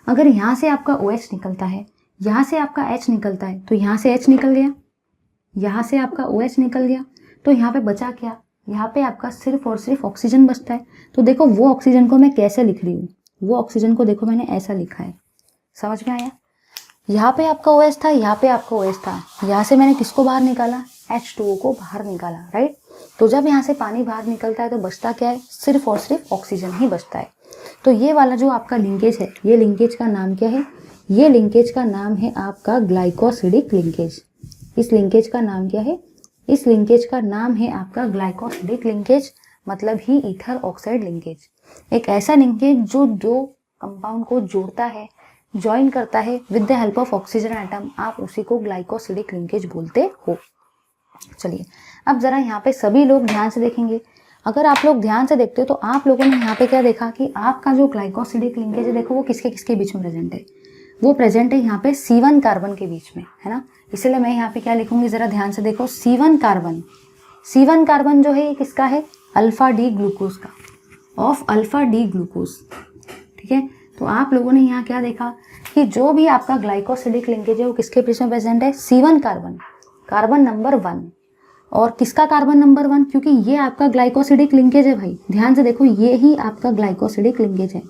अगर यहाँ से आपका OH निकलता है, यहाँ से आपका H निकलता है, तो यहाँ से H निकल गया, यहाँ से आपका OH निकल गया, तो यहाँ पे बचा क्या, यहाँ पे आपका सिर्फ और सिर्फ ऑक्सीजन बचता है। तो देखो वो ऑक्सीजन को मैं कैसे लिख रही हूँ, वो ऑक्सीजन को देखो मैंने ऐसा लिखा है, समझ में आया। यहाँ पे आपका OH था, यहाँ पे आपका OH था, यहाँ से मैंने किसको बाहर निकाला, H2O को बाहर निकाला, राइट। तो जब यहाँ से पानी बाहर निकलता है तो बचता क्या है, सिर्फ और सिर्फ ऑक्सीजन ही बचता है। तो ये वाला जो आपका लिंकेज है, ये लिंकेज का नाम क्या है, ये लिंकेज का नाम है आपका ग्लाइकोसिडिक लिंकेज। इस लिंकेज का नाम क्या है, इस लिंकेज का नाम है आपका ग्लाइकोसिडिक लिंकेज, मतलब ही ईथर ऑक्साइड लिंकेज। एक ऐसा लिंकेज जो दो कंपाउंड को जोड़ता है, ज्वाइन करता है with the help of oxygen atom, आप उसी को ग्लाइकोसिडिक लिंकेज बोलते हो। चलिए अब जरा यहाँ पे सभी लोग ध्यान से देखेंगे। अगर आप लोग ध्यान से देखते हो तो आप लोगों ने यहाँ पे क्या देखा कि आपका जो ग्लाइकोसिडिक लिंकेज है, देखो वो किसके किसके बीच में प्रेजेंट है, वो प्रेजेंट है यहाँ पे C1 कार्बन के बीच में, है ना। इसलिए मैं यहाँ पे क्या लिखूंगी, जरा ध्यान से देखो, C1 कार्बन। C1 कार्बन जो है ये किसका है, अल्फा डी ग्लूकोज का, ऑफ अल्फा डी ग्लूकोज। ठीक है, तो आप लोगों ने यहाँ क्या देखा कि जो भी आपका ग्लाइकोसिडिक लिंकेज है वो किसके बीच में प्रेजेंट है, C1 कार्बन, कार्बन नंबर 1। और किसका कार्बन नंबर 1, क्योंकि ये आपका ग्लाइकोसिडिक लिंकेज है भाई, ध्यान से देखो, ये ही आपका ग्लाइकोसिडिक लिंकेज है।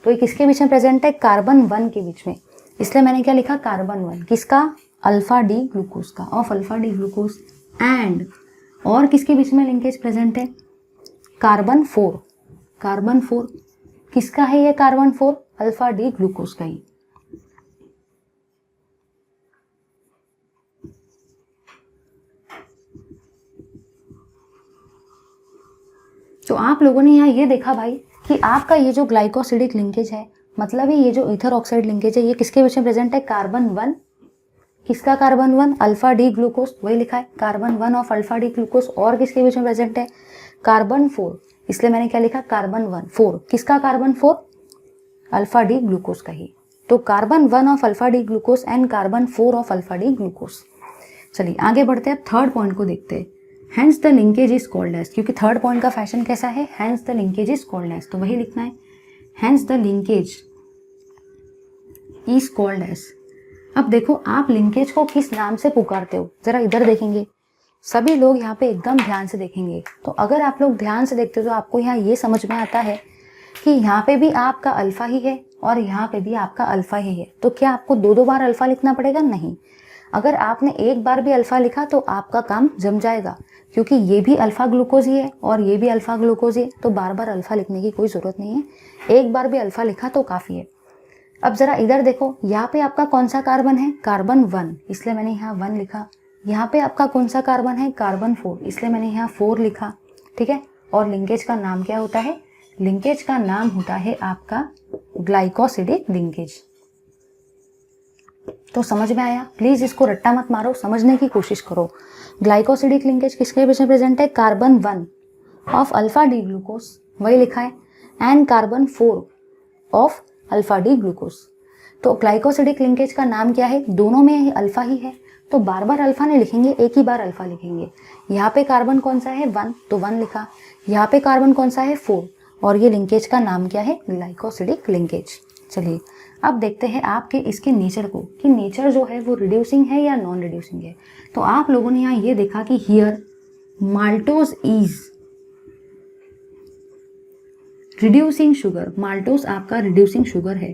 तो ये किसके बीच में प्रेजेंट है, कार्बन 1 के बीच में, इसलिए मैंने क्या लिखा, कार्बन 1, किसका, अल्फा डी ग्लूकोज का, of alpha D glucose. And और किसके बीच में लिंकेज प्रेजेंट है, कार्बन 4, कार्बन 4 किसका है, ये कार्बन 4 अल्फा डी ग्लूकोज का ही। तो आप लोगों ने यहाँ ये देखा भाई कि आपका ये जो ग्लाइकोसिडिक लिंकेज है, मतलब ये जो ईथर ऑक्साइड लिंकेज है, ये किसके बीच में प्रेजेंट है, कार्बन 1, किसका कार्बन 1, अल्फा डी ग्लूकोज, वही लिखा है carbon 1 of alpha D glucose. और किसके बीच में प्रेजेंट है, कार्बन 4, इसलिए मैंने क्या लिखा, कार्बन 1 4, किसका कार्बन 4, अल्फा डी ग्लूकोज का ही। तो carbon 1 of alpha D glucose and carbon 4 of alpha D glucose. चलिए आगे बढ़ते हैं, थर्ड पॉइंट को देखते हैं। Hence the linkage is called as, क्योंकि थर्ड पॉइंट का फैशन कैसा है, hence the linkage is called as, तो वही लिखना है, hence the linkage is called as. अब देखो आप लिंकेज को किस नाम से पुकारते हो, जरा इधर देखेंगे, सभी लोग यहाँ पे एकदम ध्यान से देखेंगे। तो अगर आप लोग ध्यान से देखते हो तो आपको यहाँ ये समझ में आता है कि यहाँ पे भी आपका अल्फा ही है और यहाँ पे भी आपका अल्फा ही है। तो क्या आपको दो बार अल्फा लिखना पड़ेगा, नहीं। अगर आपने एक बार भी अल्फा लिखा तो आपका काम जम जाएगा, क्योंकि ये भी अल्फा ग्लूकोज ही है और ये भी अल्फा ग्लूकोज ही है, तो बार बार अल्फा लिखने की कोई ज़रूरत नहीं है, एक बार भी अल्फा लिखा तो काफ़ी है। अब ज़रा इधर देखो, यहाँ पे आपका कौन सा कार्बन है, कार्बन 1, इसलिए मैंने यहाँ 1 लिखा। यहाँ पे आपका कौन सा कार्बन है, कार्बन 4, इसलिए मैंने यहाँ 4 लिखा। ठीक है, और लिंकेज का नाम क्या होता है, लिंकेज का नाम होता है आपका ग्लाइकोसिडिक लिंकेज। तो समझ में आया, प्लीज इसको रट्टा मत मारो, समझने की कोशिश करो। ग्लाइकोसिडिक लिंकेज किसके बीच में प्रेजेंट है, carbon 1 of alpha D glucose, वही लिखा है, and carbon 4 of alpha D glucose. तो ग्लाइकोसिडिक लिंकेज का नाम क्या है, दोनों में अल्फा ही है, तो बार बार अल्फा नहीं लिखेंगे, एक ही बार अल्फा लिखेंगे। यहाँ पे कार्बन कौन सा है, 1, तो 1 लिखा। यहाँ पे कार्बन कौन सा है, 4, और ये लिंकेज का नाम क्या है, ग्लाइकोसिडिक लिंकेज। चलिए अब देखते हैं आपके इसके नेचर को, कि नेचर जो है वो रिड्यूसिंग है या नॉन रिड्यूसिंग है। तो आप लोगों ने यहाँ ये देखा कि here maltose is reducing sugar, maltose आपका रिड्यूसिंग शुगर है।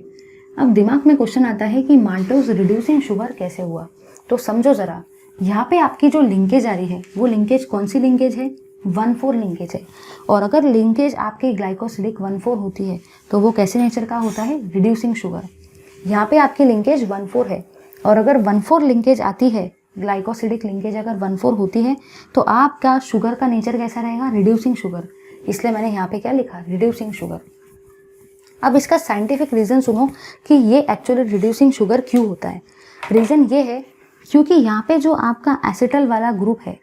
अब दिमाग में क्वेश्चन आता है कि माल्टोज रिड्यूसिंग शुगर कैसे हुआ। तो समझो ज़रा, यहाँ पे आपकी जो लिंकेज आ रही है वो लिंकेज कौन सी लिंकेज है, 1,4 लिंकेज है। और अगर लिंकेज आपकी ग्लाइकोसिडिक 1,4 होती है तो वो कैसे नेचर का होता है, रिड्यूसिंग शुगर। यहाँ पे आपकी लिंकेज 1,4 है और अगर 1,4 लिंकेज आती है, ग्लाइकोसिडिक लिंकेज अगर 1,4 होती है तो आपका शुगर का नेचर कैसा रहेगा, रिड्यूसिंग शुगर। इसलिए मैंने यहाँ पे क्या लिखा, रिड्यूसिंग शुगर। अब इसका साइंटिफिक रीज़न सुनो कि ये एक्चुअली रिड्यूसिंग शुगर क्यों होता है। रीज़न ये है क्योंकि यहाँ पे जो आपका एसिटल वाला ग्रुप है,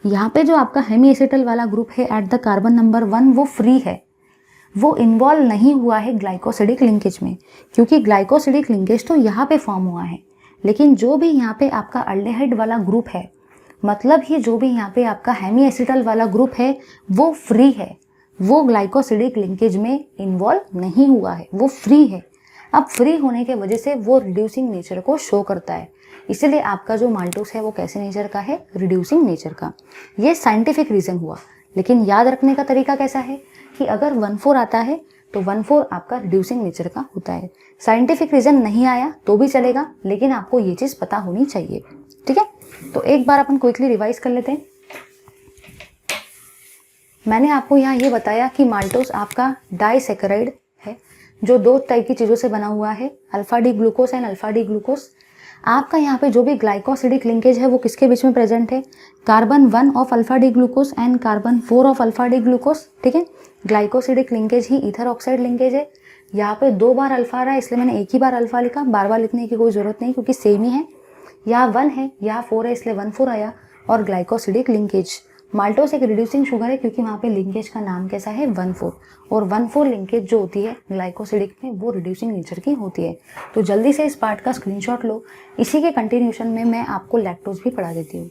यहाँ पे जो आपका हेमी एसिटल वाला ग्रुप है एट द कार्बन नंबर 1 वो फ्री है, वो इन्वॉल्व नहीं हुआ है ग्लाइकोसिडिक लिंकेज में, क्योंकि ग्लाइकोसिडिक लिंकेज तो यहाँ पे फॉर्म हुआ है। लेकिन जो भी यहाँ पे आपका अल्डेहाइड वाला ग्रुप है, मतलब ही जो भी यहाँ पे आपका हेमी एसिटल वाला ग्रुप है वो फ्री है, वो ग्लाइकोसिडिक लिंकेज में इन्वॉल्व नहीं हुआ है, वो फ्री है। अब फ्री होने के वजह से वो रिड्यूसिंग नेचर को शो करता है। इसीलिए आपका जो माल्टोस है वो कैसे नेचर का है, रिड्यूसिंग नेचर का। ये साइंटिफिक रीज़न हुआ। लेकिन याद रखने का तरीका कैसा है कि अगर 1,4 आता है तो 1,4 आपका रिड्यूसिंग नेचर का होता है। साइंटिफिक रीज़न नहीं आया तो भी चलेगा, लेकिन आपको ये चीज़ पता होनी चाहिए। ठीक है, तो एक बार अपन क्विकली रिवाइज कर लेते हैं। मैंने आपको यहाँ ये बताया कि माल्टोस आपका डाइसैकेराइड है जो 2 टाइप की चीज़ों से बना हुआ है, alpha D glucose and alpha D glucose. आपका यहाँ पे जो भी ग्लाइकोसिडिक लिंकेज है वो किसके बीच में प्रेजेंट है, carbon 1 of alpha D glucose and carbon 4 of alpha D glucose. ठीक है, ग्लाइकोसिडिक लिंकेज ही ईथर ऑक्साइड लिंकेज है। यहाँ पे 2 बार अल्फा आ रहा है, इसलिए मैंने एक ही बार अल्फा लिखा, बार बार लिखने की कोई ज़रूरत नहीं क्योंकि सेम ही है। यहाँ 1 है, यहाँ 4 है, इसलिए 1,4 आया। और ग्लाइकोसिडिक लिंकेज, माल्टोस एक रिड्यूसिंग शुगर है क्योंकि वहाँ पे लिंकेज का नाम कैसा है, 1,4। और 1,4 लिंकेज जो होती है ग्लाइकोसिडिक में वो रिड्यूसिंग नेचर की होती है। तो जल्दी से इस पार्ट का स्क्रीनशॉट लो। इसी के कंटिन्यूशन में मैं आपको लैक्टोज भी पढ़ा देती हूँ।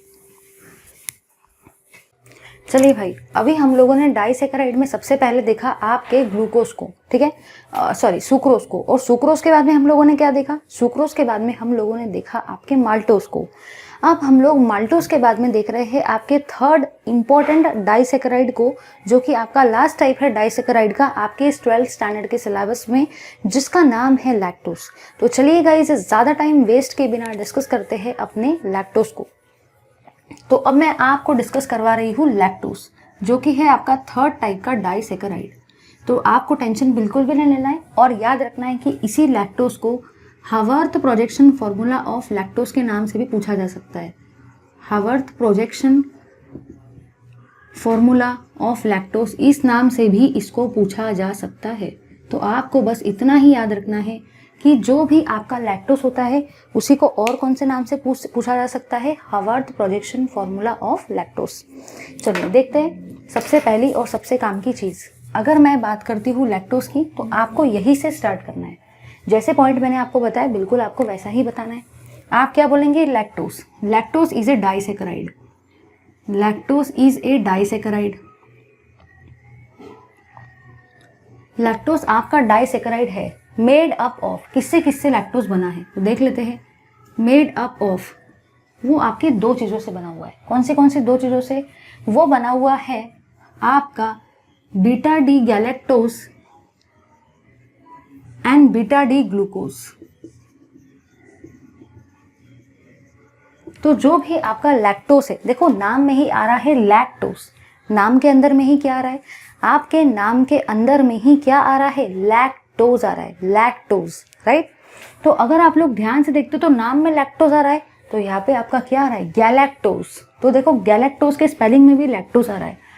चलिए भाई, अभी हम लोगों ने डाइसैकेराइड में सबसे पहले देखा आपके ग्लूकोज को, ठीक है, सॉरी सुक्रोज को। और सुक्रोज के बाद में हम लोगों ने क्या देखा, सुक्रोज के बाद में हम लोगों ने देखा आपके माल्टोज को। अब हम लोग माल्टोज के बाद में देख रहे हैं आपके थर्ड इंपॉर्टेंट डाइसैकेराइड को, जो कि आपका लास्ट टाइप है डाइसैकेराइड का आपके इस 12th स्टैंडर्ड के सिलेबस में, जिसका नाम है लैक्टोज। तो चलिए गाइस, ज़्यादा टाइम वेस्ट के बिना डिस्कस करते हैं अपने लैक्टोज को। तो अब मैं आपको डिस्कस करवा रही हूँ लैक्टोज, जो कि है आपका थर्ड टाइप का डाइसैकेराइड। तो आपको टेंशन बिल्कुल भी नहीं लेना है और याद रखना है कि इसी लैक्टोज को Haworth projection formula of lactose के नाम से भी पूछा जा सकता है। Haworth projection formula of lactose, इस नाम से भी इसको पूछा जा सकता है। तो आपको बस इतना ही याद रखना है कि जो भी आपका लैक्टोज होता है उसी को और कौन से नाम से पूछा जा सकता है, Haworth projection formula of lactose. चलिए देखते हैं। सबसे पहली और सबसे काम की चीज़, अगर मैं बात करती हूँ लैक्टोज की, तो आपको यही से स्टार्ट करना है। जैसे पॉइंट मैंने आपको बताया बिल्कुल आपको वैसा ही बताना है। आप क्या बोलेंगे, lactose, lactose is a disaccharide, lactose is a disaccharide. Lactose आपका डाइसैकेराइड है, मेड अप ऑफ, किससे किससे लैक्टोज बना है तो देख लेते हैं। मेड अप ऑफ, वो आपकी 2 चीज़ों से बना हुआ है। कौन सी 2 चीज़ों से? वो बना हुआ है आपका beta D galactose and beta D glucose. तो जो भी आपका लैक्टोज है, देखो नाम में ही आ रहा है लैक्टोज, नाम के अंदर में ही क्या आ रहा है, आपके नाम के अंदर में ही क्या आ रहा है, लैक्टोज आ रहा है, लैक्टोज, राइट। तो अगर आप लोग ध्यान से देखते हो तो नाम में लैक्टोज आ रहा है, तो यहाँ पे आपका क्या आ रहा है, गैलेक्टोज। तो देखो गैलेक्टोज के स्पेलिंग में भी लैक्टोज आ रहा है।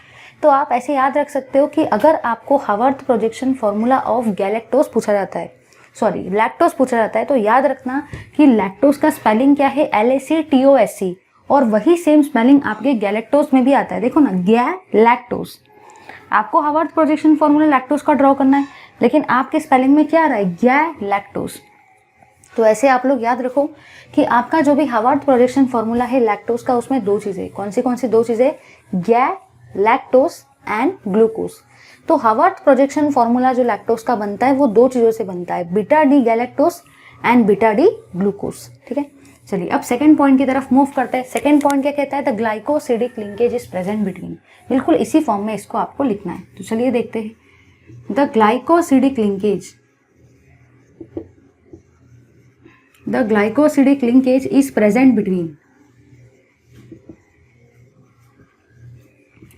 तो आप ऐसे याद रख सकते हो कि अगर आपको Haworth projection formula of galactose पूछा जाता है, सॉरी लैक्टोज पूछा जाता है, तो याद रखना कि लैक्टोज का स्पेलिंग क्या है, LACTOSC, और वही सेम स्पेलिंग आपके गैलेक्टोज में भी आता है। देखो ना, गैलेक्टोज। आपको हावर्थ प्रोजेक्शन फॉर्मूला लैक्टोज का ड्रॉ करना है, लेकिन आपके स्पेलिंग में क्या आ रहा है, गैलेक्टोज। तो ऐसे आप लोग याद रखो कि आपका जो भी हावर्थ प्रोजेक्शन फॉर्मूला है लैक्टोज का, उसमें 2 चीज़ें, कौन सी 2 चीज़ें, गैलेक्टोज एंड ग्लूकोज। तो हावर्थ प्रोजेक्शन फॉर्मूला जो लैक्टोज का बनता है वो 2 चीज़ों से बनता है, beta D galactose and beta D glucose. ठीक है, चलिए अब सेकंड पॉइंट की तरफ मूव करते हैं। सेकंड पॉइंट क्या कहता है, the glycosidic linkage is present between, बिल्कुल इसी फॉर्म में इसको आपको लिखना है। तो चलिए देखते हैं, the glycosidic linkage the glycosidic linkage is present between.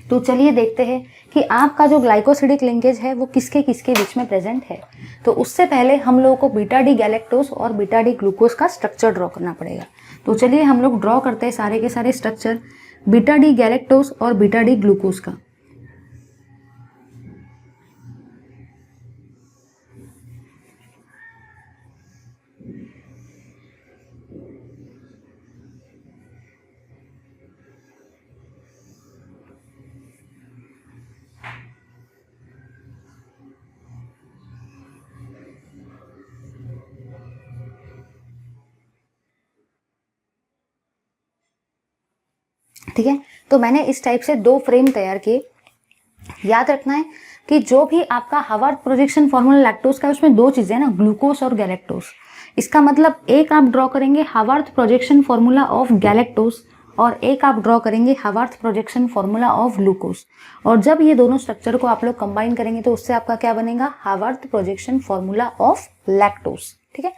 तो चलिए देखते हैं कि आपका जो ग्लाइकोसिडिक लिंकेज है वो किसके किसके बीच में प्रेजेंट है। तो उससे पहले हम लोगों को बीटा डी गैलेक्टोज और बीटा डी ग्लूकोज का स्ट्रक्चर ड्रॉ करना पड़ेगा। तो चलिए हम लोग ड्रॉ करते हैं सारे के सारे स्ट्रक्चर बीटा डी गैलेक्टोज और बीटा डी ग्लूकोज का। ठीक है, तो मैंने इस टाइप से 2 फ्रेम तैयार किए। याद रखना है कि जो भी आपका हावर्थ प्रोजेक्शन फॉर्मूला लैक्टोज का है उसमें 2 चीजें ना, ग्लूकोज और गैलेक्टोज। इसका मतलब एक आप ड्रॉ करेंगे Haworth projection formula of galactose और एक आप ड्रॉ करेंगे Haworth projection formula of glucose. और जब ये दोनों स्ट्रक्चर को आप लोग कंबाइन करेंगे तो उससे आपका क्या बनेगा, Haworth projection formula of lactose. ठीक है,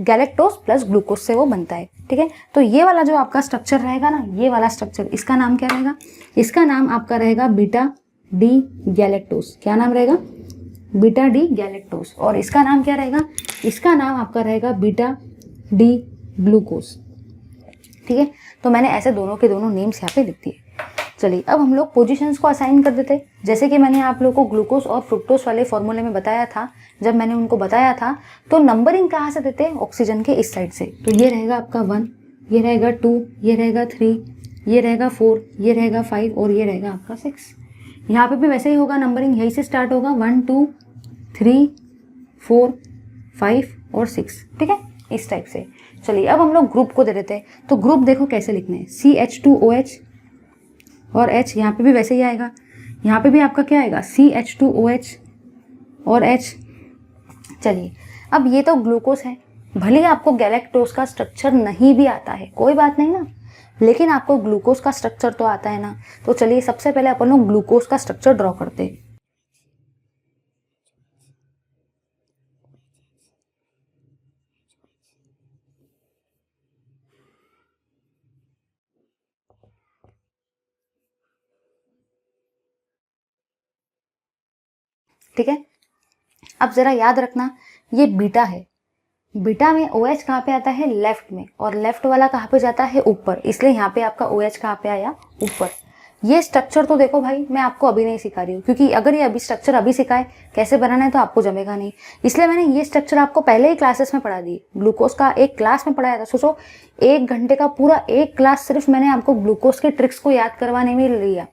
गैलेक्टोज प्लस ग्लूकोज से वो बनता है। ठीक है, तो ये वाला जो आपका स्ट्रक्चर रहेगा ना, ये वाला स्ट्रक्चर, इसका नाम क्या रहेगा, इसका नाम आपका रहेगा बीटा डी गैलेक्टोज। क्या नाम रहेगा, बीटा डी गैलेक्टोज। और इसका नाम क्या रहेगा, इसका नाम आपका रहेगा बीटा डी ग्लूकोज। ठीक है, तो मैंने ऐसे दोनों के दोनों नेम्स यहाँ पे लिख दिए। चलिए अब हम लोग पोजीशंस को असाइन कर देते। जैसे कि मैंने आप लोगों को ग्लूकोज और फ्रुक्टोज वाले फॉर्मूले में बताया था, जब मैंने उनको बताया था तो नंबरिंग कहाँ से देते हैं, ऑक्सीजन के इस साइड से। तो ये रहेगा आपका 1, ये रहेगा 2, ये रहेगा 3, ये रहेगा 4, ये रहेगा 5 और ये रहेगा आपका 6। यहाँ पे भी वैसे ही होगा, नंबरिंग यहीं से स्टार्ट होगा, 1 2 3 4 5 और 6। ठीक है, इस टाइप से। चलिए अब हम लोग ग्रुप को दे देते हैं। तो ग्रुप देखो कैसे लिखने हैं, CH2OH और H यहाँ पे भी वैसे ही आएगा। यहाँ पे भी आपका क्या आएगा, CH2OH और H। चलिए अब ये तो ग्लूकोज है, भले ही आपको गैलेक्टोज का स्ट्रक्चर नहीं भी आता है कोई बात नहीं ना, लेकिन आपको ग्लूकोज का स्ट्रक्चर तो आता है ना। तो चलिए सबसे पहले अपन लोग ग्लूकोज का स्ट्रक्चर ड्रॉ करते हैं। ठीक है, अब जरा याद रखना ये बीटा है, बीटा में OH कहाँ पे आता है, लेफ्ट में, और लेफ्ट वाला कहाँ पे जाता है, ऊपर, इसलिए यहाँ पे आपका OH कहाँ पे आया, ऊपर। ये स्ट्रक्चर तो देखो भाई मैं आपको अभी नहीं सिखा रही हूँ, क्योंकि अगर ये अभी स्ट्रक्चर अभी सिखाए कैसे बनाना है तो आपको जमेगा नहीं, इसलिए मैंने ये स्ट्रक्चर आपको पहले ही क्लासेस में पढ़ा दी। ग्लूकोज का एक क्लास में पढ़ाया था, सोचो 1 घंटे का पूरा एक क्लास सिर्फ मैंने आपको ग्लूकोज के ट्रिक्स को याद करवाने में लिया।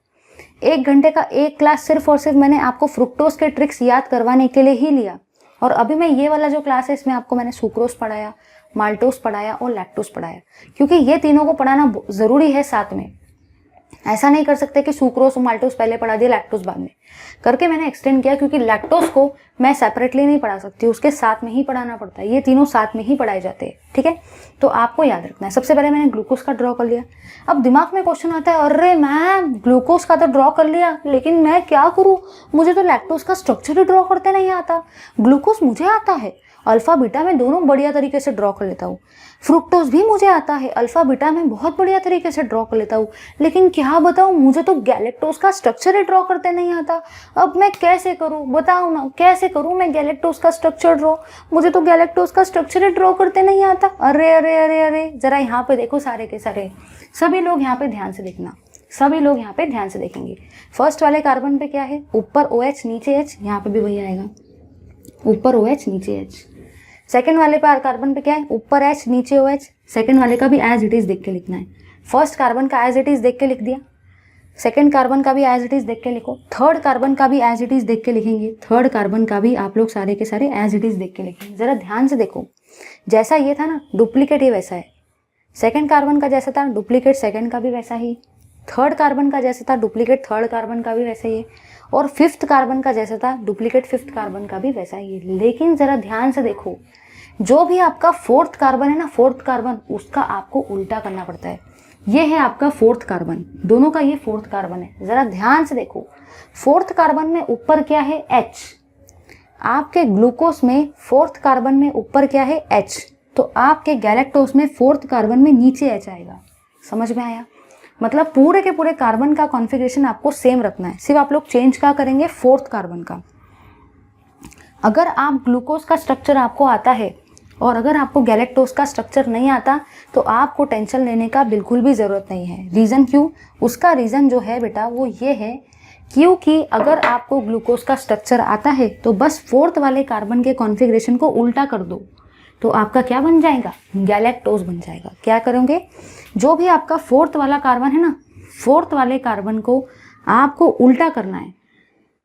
1 घंटे का एक क्लास सिर्फ और सिर्फ मैंने आपको फ्रुक्टोज के ट्रिक्स याद करवाने के लिए ही लिया। और अभी मैं ये वाला जो क्लास है इसमें आपको मैंने सुक्रोज पढ़ाया, माल्टोज पढ़ाया और लैक्टोज पढ़ाया, क्योंकि ये तीनों को पढ़ाना जरूरी है साथ में। ऐसा नहीं कर सकते कि सुक्रोज और माल्टोज पहले पढ़ा दिया लैक्टोज बाद में, करके मैंने एक्सटेंड किया, क्योंकि लैक्टोज को मैं सेपरेटली नहीं पढ़ा सकती, उसके साथ में ही पढ़ाना पड़ता है, ये तीनों साथ में ही पढ़ाए जाते हैं। ठीक है, तो आपको याद रखना है। सबसे पहले मैंने ग्लूकोज का ड्रॉ कर लिया। अब दिमाग में क्वेश्चन आता है, अरे मैम ग्लूकोज का तो ड्रॉ कर लिया, लेकिन मैं क्या करूँ, मुझे तो लैक्टोज का स्ट्रक्चर ही ड्रॉ करते नहीं आता। ग्लूकोज मुझे आता है, अल्फा बीटा में दोनों बढ़िया तरीके से ड्रॉ कर लेता हूँ, फ्रुक्टोज भी मुझे आता है, अल्फा बीटा में बहुत बढ़िया तरीके से ड्रॉ कर लेता हूँ, लेकिन क्या बताऊँ, मुझे तो गैलेक्टोज का स्ट्रक्चर ही ड्रॉ करते नहीं आता। अब मैं कैसे करूँ, बताओ ना, कैसे करूँ मैं गैलेक्टोज का स्ट्रक्चर ड्रॉ, मुझे तो गैलेक्टोज का स्ट्रक्चर ही ड्रॉ करते नहीं आता। अरे अरे अरे अरे, जरा यहाँ पे देखो सारे के सारे, सभी लोग यहाँ पे ध्यान से देखना, सभी लोग यहाँ पे ध्यान से देखेंगे। फर्स्ट वाले कार्बन पे क्या है, ऊपर OH नीचे H, यहाँ पे भी वही आएगा, ऊपर OH नीचे H। सेकंड वाले पर कार्बन पे क्या है, ऊपर H नीचे OH, सेकंड वाले का भी एज इट इज देख के लिखना है। फर्स्ट कार्बन का एज इट इज देख के लिख दिया, सेकंड कार्बन का भी एज इट इज देख के लिखो, थर्ड कार्बन का भी एज इट इज देख के लिखेंगे, थर्ड कार्बन का भी आप लोग सारे के सारे एज इट इज देख के लिखेंगे। जरा ध्यान से देखो, जैसा ये था ना डुप्लीकेट ये वैसा है, सेकंड कार्बन का जैसा था डुप्लीकेट सेकंड का भी वैसा ही, थर्ड कार्बन का जैसा था डुप्लीकेट थर्ड कार्बन का भी वैसा ही, और फिफ्थ कार्बन का जैसा था डुप्लीकेट फिफ्थ कार्बन का भी वैसा ही है। लेकिन जरा ध्यान से देखो, जो भी आपका फोर्थ कार्बन है ना, फोर्थ कार्बन, उसका आपको उल्टा करना पड़ता है। ये है आपका फोर्थ कार्बन, दोनों का ये फोर्थ कार्बन है। जरा ध्यान से देखो, फोर्थ कार्बन में ऊपर क्या है, H। आपके ग्लूकोज में फोर्थ कार्बन में ऊपर क्या है, H। तो आपके गैलेक्टोस में 4th कार्बन में नीचे H आएगा। समझ में आया? मतलब पूरे के पूरे कार्बन का कॉन्फ़िगरेशन आपको सेम रखना है, सिर्फ आप लोग चेंज क्या करेंगे 4th कार्बन का। अगर आप ग्लूकोज का स्ट्रक्चर आपको आता है और अगर आपको गैलेक्टोस का स्ट्रक्चर नहीं आता तो आपको टेंशन लेने का बिल्कुल भी ज़रूरत नहीं है। रीज़न क्यों? उसका रीज़न जो है बेटा वो ये है क्योंकि अगर आपको ग्लूकोज का स्ट्रक्चर आता है तो बस 4th वाले कार्बन के कॉन्फ़िगरेशन को उल्टा कर दो तो आपका क्या बन जाएगा? गैलेक्टोस बन जाएगा। क्या करोगे? जो भी आपका 4th वाला कार्बन है ना, 4th वाले कार्बन को आपको उल्टा करना है।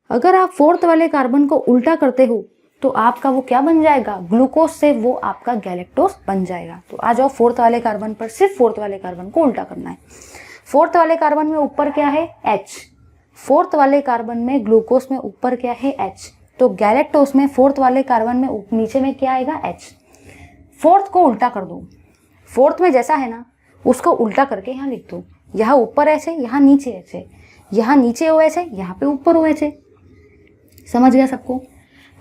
अगर आप 4th वाले कार्बन को उल्टा करते हो तो आपका वो क्या बन जाएगा? ग्लूकोज से वो आपका गैलेक्टोस बन जाएगा। तो आ जाओ 4th वाले कार्बन पर, सिर्फ 4th वाले कार्बन को उल्टा करना है। 4th वाले कार्बन में ऊपर क्या है? H। 4th वाले कार्बन में ग्लूकोज में ऊपर क्या है? H। तो गैलेक्टोस में 4th वाले कार्बन में नीचे में क्या आएगा? H। 4th को उल्टा कर दो। 4th में जैसा है ना उसको उल्टा करके यहाँ लिख दो। यहाँ ऊपर H है, यहाँ नीचे H है, यहाँ नीचे OH है, यहाँ पे ऊपर OH है। समझ गया सबको?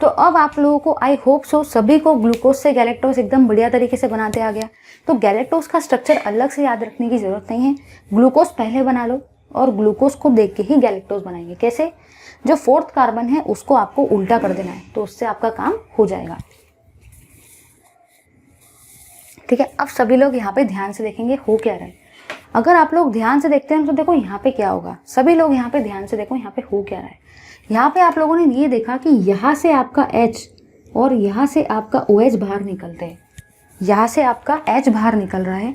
तो अब आप लोगों को आई होप सो सभी को ग्लूकोज से गैलेक्टोस एकदम बढ़िया तरीके से बनाते आ गया। तो गैलेक्टोस का स्ट्रक्चर अलग से याद रखने की जरूरत नहीं है, ग्लूकोज पहले बना लो और ग्लूकोज को देख के ही गैलेक्टोस बनाएंगे। कैसे? जो 4th कार्बन है उसको आपको उल्टा कर देना है तो उससे आपका काम हो जाएगा। ठीक है, अब सभी लोग यहाँ पे ध्यान से देखेंगे हो क्या रहा है। अगर आप लोग ध्यान से देखते हैं तो देखो यहाँ पे क्या होगा। सभी लोग यहाँ पे ध्यान से देखो यहाँ पे हो क्या रहा है। यहाँ पे आप लोगों ने ये देखा कि यहाँ से आपका H और यहाँ से आपका OH बाहर निकलते हैं। यहाँ से आपका H बाहर निकल रहा है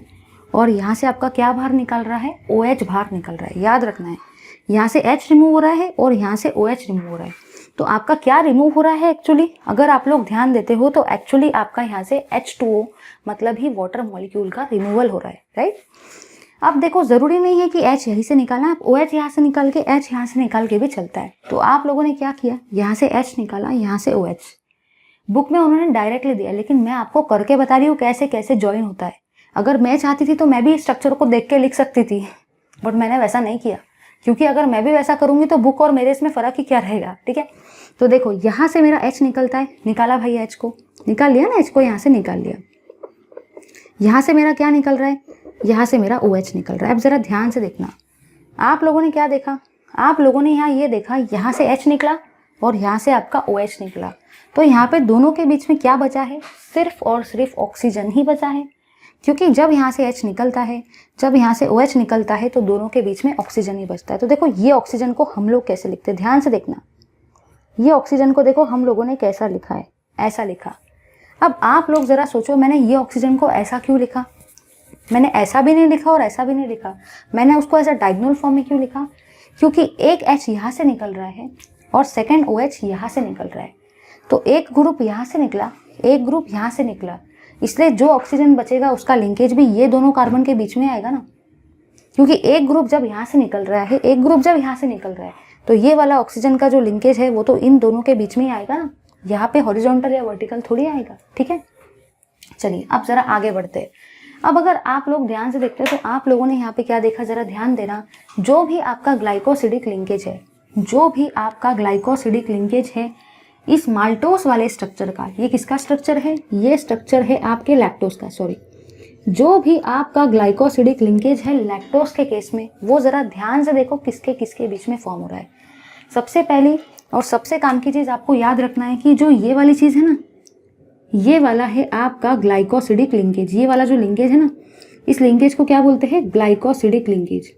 और यहाँ से आपका क्या बाहर निकल रहा है? OH बाहर निकल रहा है। याद रखना है, यहाँ से H रिमूव हो रहा है और यहाँ से OH रिमूव हो रहा है। तो आपका क्या रिमूव हो रहा है एक्चुअली? अगर आप लोग ध्यान देते हो तो एक्चुअली आपका यहाँ से H2O मतलब ही वाटर मॉलिक्यूल का रिमूवल हो रहा है, राइट। अब देखो ज़रूरी नहीं है कि H यहीं से निकालना, आप OH यहाँ से निकाल के H यहाँ से निकाल के भी चलता है। तो आप लोगों ने क्या किया? यहाँ से H निकाला, यहाँ से OH। बुक में उन्होंने डायरेक्टली दिया लेकिन मैं आपको करके बता रही हूँ कैसे कैसे ज्वाइन होता है। अगर मैं चाहती थी तो मैं भी स्ट्रक्चर को देख के लिख सकती थी, बट मैंने वैसा नहीं किया क्योंकि अगर मैं भी वैसा करूँगी तो बुक और मेरे इसमें फ़र्क ही क्या रहेगा। ठीक है, तो देखो यहाँ से मेरा H निकलता है, निकाला भाई H को, निकाल लिया ना, H को यहाँ से निकाल लिया। यहाँ से मेरा क्या निकल रहा है? यहाँ से मेरा OH निकल रहा है। अब ज़रा ध्यान से देखना, आप लोगों ने क्या देखा? आप लोगों ने यहाँ ये देखा, यहाँ से H निकला और यहाँ से आपका OH निकला। तो यहाँ पे दोनों के बीच में क्या बचा है? सिर्फ और सिर्फ ऑक्सीजन ही बचा है, क्योंकि जब यहाँ से H निकलता है, जब यहाँ से OH निकलता है तो दोनों के बीच में ऑक्सीजन ही बचता है। तो देखो ये ऑक्सीजन को हम लोग कैसे लिखते हैं, ध्यान से देखना। ये ऑक्सीजन को देखो हम लोगों ने कैसा लिखा है, ऐसा लिखा। अब आप लोग ज़रा सोचो, मैंने ये ऑक्सीजन को ऐसा क्यों लिखा? मैंने ऐसा भी नहीं लिखा और ऐसा भी नहीं लिखा, मैंने उसको ऐसा डायगोनल फॉर्म में क्यों लिखा? क्योंकि एक H यहाँ से निकल रहा है और सेकंड OH यहाँ से निकल रहा है। तो एक ग्रुप यहाँ से निकला, एक ग्रुप यहाँ से निकला, इसलिए जो ऑक्सीजन बचेगा उसका लिंकेज भी ये दोनों कार्बन के बीच में आएगा ना, क्योंकि एक ग्रुप जब यहाँ से निकल रहा है, एक ग्रुप जब यहाँ से निकल रहा है, तो ये वाला ऑक्सीजन का जो लिंकेज है वो तो इन दोनों के बीच में ही आएगा ना, यहाँ पे हॉरिजॉन्टल या वर्टिकल थोड़ी आएगा। ठीक है, चलिए अब ज़रा आगे बढ़ते हैं। अब अगर आप लोग ध्यान से देखते हैं तो आप लोगों ने यहाँ पे क्या देखा, ज़रा ध्यान देना। जो भी आपका ग्लाइकोसिडिक लिंकेज है, जो भी आपका ग्लाइकोसिडिक लिंकेज है इस माल्टोस वाले स्ट्रक्चर का, ये किसका स्ट्रक्चर है? ये स्ट्रक्चर है आपके लैक्टोस का, सॉरी। जो भी आपका ग्लाइकोसिडिक लिंकेज है लैक्टोस के केस में, वो ज़रा ध्यान से देखो किसके किसके बीच में फॉर्म हो रहा है। सबसे पहली और सबसे काम की चीज़ आपको याद रखना है कि जो ये वाली चीज़ है ना, ये वाला है आपका ग्लाइकोसिडिक लिंकेज। ये वाला जो लिंकेज है ना, इस लिंकेज को क्या बोलते हैं? Glycosidic linkage.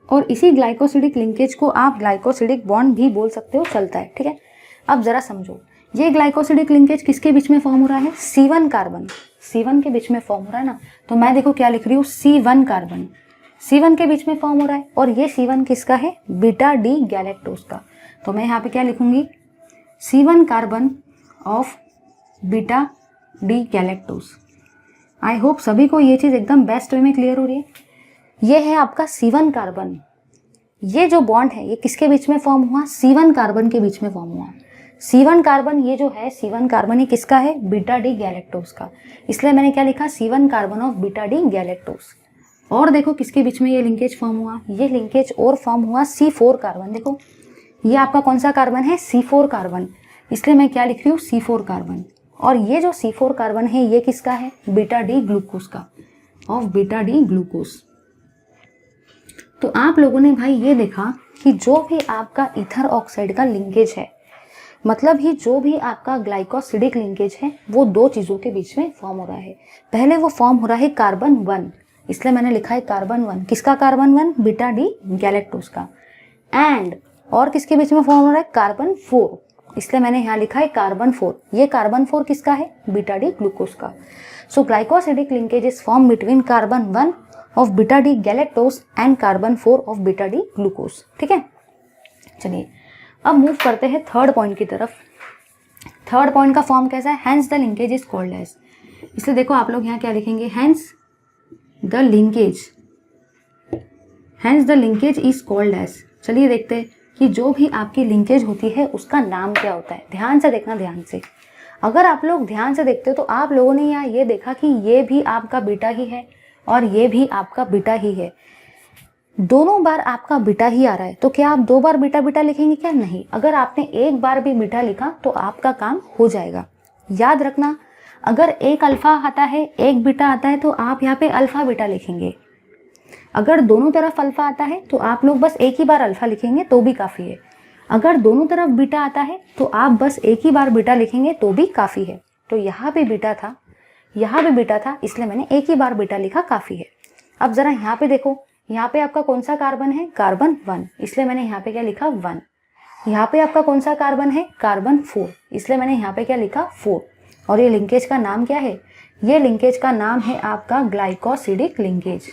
और इसी ग्लाइकोसिडिक लिंकेज को आप ग्लाइकोसिडिक बॉन्ड भी बोल सकते हो, चलता है। ठीक है, अब जरा समझो, ये ग्लाइकोसिडिक लिंकेज किसके बीच में फॉर्म हो रहा है? C1 कार्बन, C1 के बीच में फॉर्म हो रहा है ना। तो मैं देखो क्या लिख रही हूँ, C1 कार्बन, C1 के बीच में फॉर्म हो रहा है। और ये C1 किसका है? बीटा डी गैलेक्टोस का। तो मैं यहाँ पे क्या लिखूंगी? C1 carbon of beta D galactose. I hope सभी को ये चीज़ एकदम बेस्ट वे में क्लियर हो रही है। ये है आपका C1 कार्बन। ये जो बॉन्ड है ये किसके बीच में फॉर्म हुआ? C1 कार्बन के बीच में फॉर्म हुआ। C1 कार्बन, ये जो है C1 कार्बन ये किसका है? बीटा डी गैलेक्टोस का। इसलिए मैंने क्या लिखा? C1 carbon of beta D galactose. और देखो किसके बीच में ये लिंकेज फॉर्म हुआ? ये लिंकेज और फॉर्म हुआ C4 कार्बन। देखो ये आपका कौन सा कार्बन है? C4 carbon. इसलिए मैं क्या लिख रही हूँ? C4 carbon. और ये जो C4 कार्बन है ये किसका है? बीटा डी ग्लूकोज का, ऑफ बीटा डी ग्लूकोज। तो आप लोगों ने भाई ये देखा कि जो भी आपका ईथर ऑक्साइड का लिंकेज है, मतलब ही जो भी आपका ग्लाइकोसिडिक लिंकेज है, वो दो चीजों के बीच में फॉर्म हो रहा है। पहले वो फॉर्म हो रहा है कार्बन 1, इसलिए मैंने लिखा है कार्बन 1। किसका कार्बन 1? बीटा डी गैलेक्टोज का। एंड और किसके बीच में फॉर्म हो रहा है? कार्बन 4, इसलिए मैंने यहाँ लिखा है कार्बन 4। ये कार्बन 4 किसका है? बीटा डी ग्लूकोज का। So glycosidic linkage is form between carbon 1 of beta D galactose and carbon 4 of beta D glucose. ठीक है, चलिए अब मूव करते हैं थर्ड पॉइंट की तरफ। थर्ड पॉइंट का फॉर्म कैसा है? Hence the linkage is called as. इसलिए देखो आप लोग यहाँ क्या लिखेंगे? Hence the linkage is called as. चलिए देखते हैं कि जो भी आपकी लिंकेज होती है उसका नाम क्या होता है। ध्यान से देखना, ध्यान से। अगर आप लोग ध्यान से देखते हो तो आप लोगों ने यहाँ ये देखा कि ये भी आपका बीटा ही है और ये भी आपका बीटा ही है। दोनों बार आपका बीटा ही आ रहा है, तो क्या आप दो बार बीटा बीटा लिखेंगे क्या? नहीं। अगर आपने एक बार भी बीटा लिखा तो आपका काम हो जाएगा। याद रखना, अगर एक अल्फा आता है एक बीटा आता है तो आप यहाँ पे अल्फा बीटा लिखेंगे। अगर दोनों तरफ अल्फा आता है तो आप लोग बस एक ही बार अल्फा लिखेंगे तो भी काफ़ी है। अगर दोनों तरफ बीटा आता है तो आप बस एक ही बार बीटा लिखेंगे तो भी काफ़ी है। तो यहाँ पे बीटा था, यहाँ पे बीटा था, इसलिए मैंने एक ही बार बीटा लिखा, काफ़ी है। अब ज़रा यहाँ पे देखो, यहाँ पे आपका कौन सा कार्बन है? कार्बन 1, इसलिए मैंने यहाँ पे क्या लिखा? 1। यहाँ पे आपका कौन सा कार्बन है? कार्बन 4, इसलिए मैंने यहाँ पे क्या लिखा? 4। और ये लिंकेज का नाम क्या है? ये लिंकेज का नाम है आपका ग्लाइकोसिडिक लिंकेज।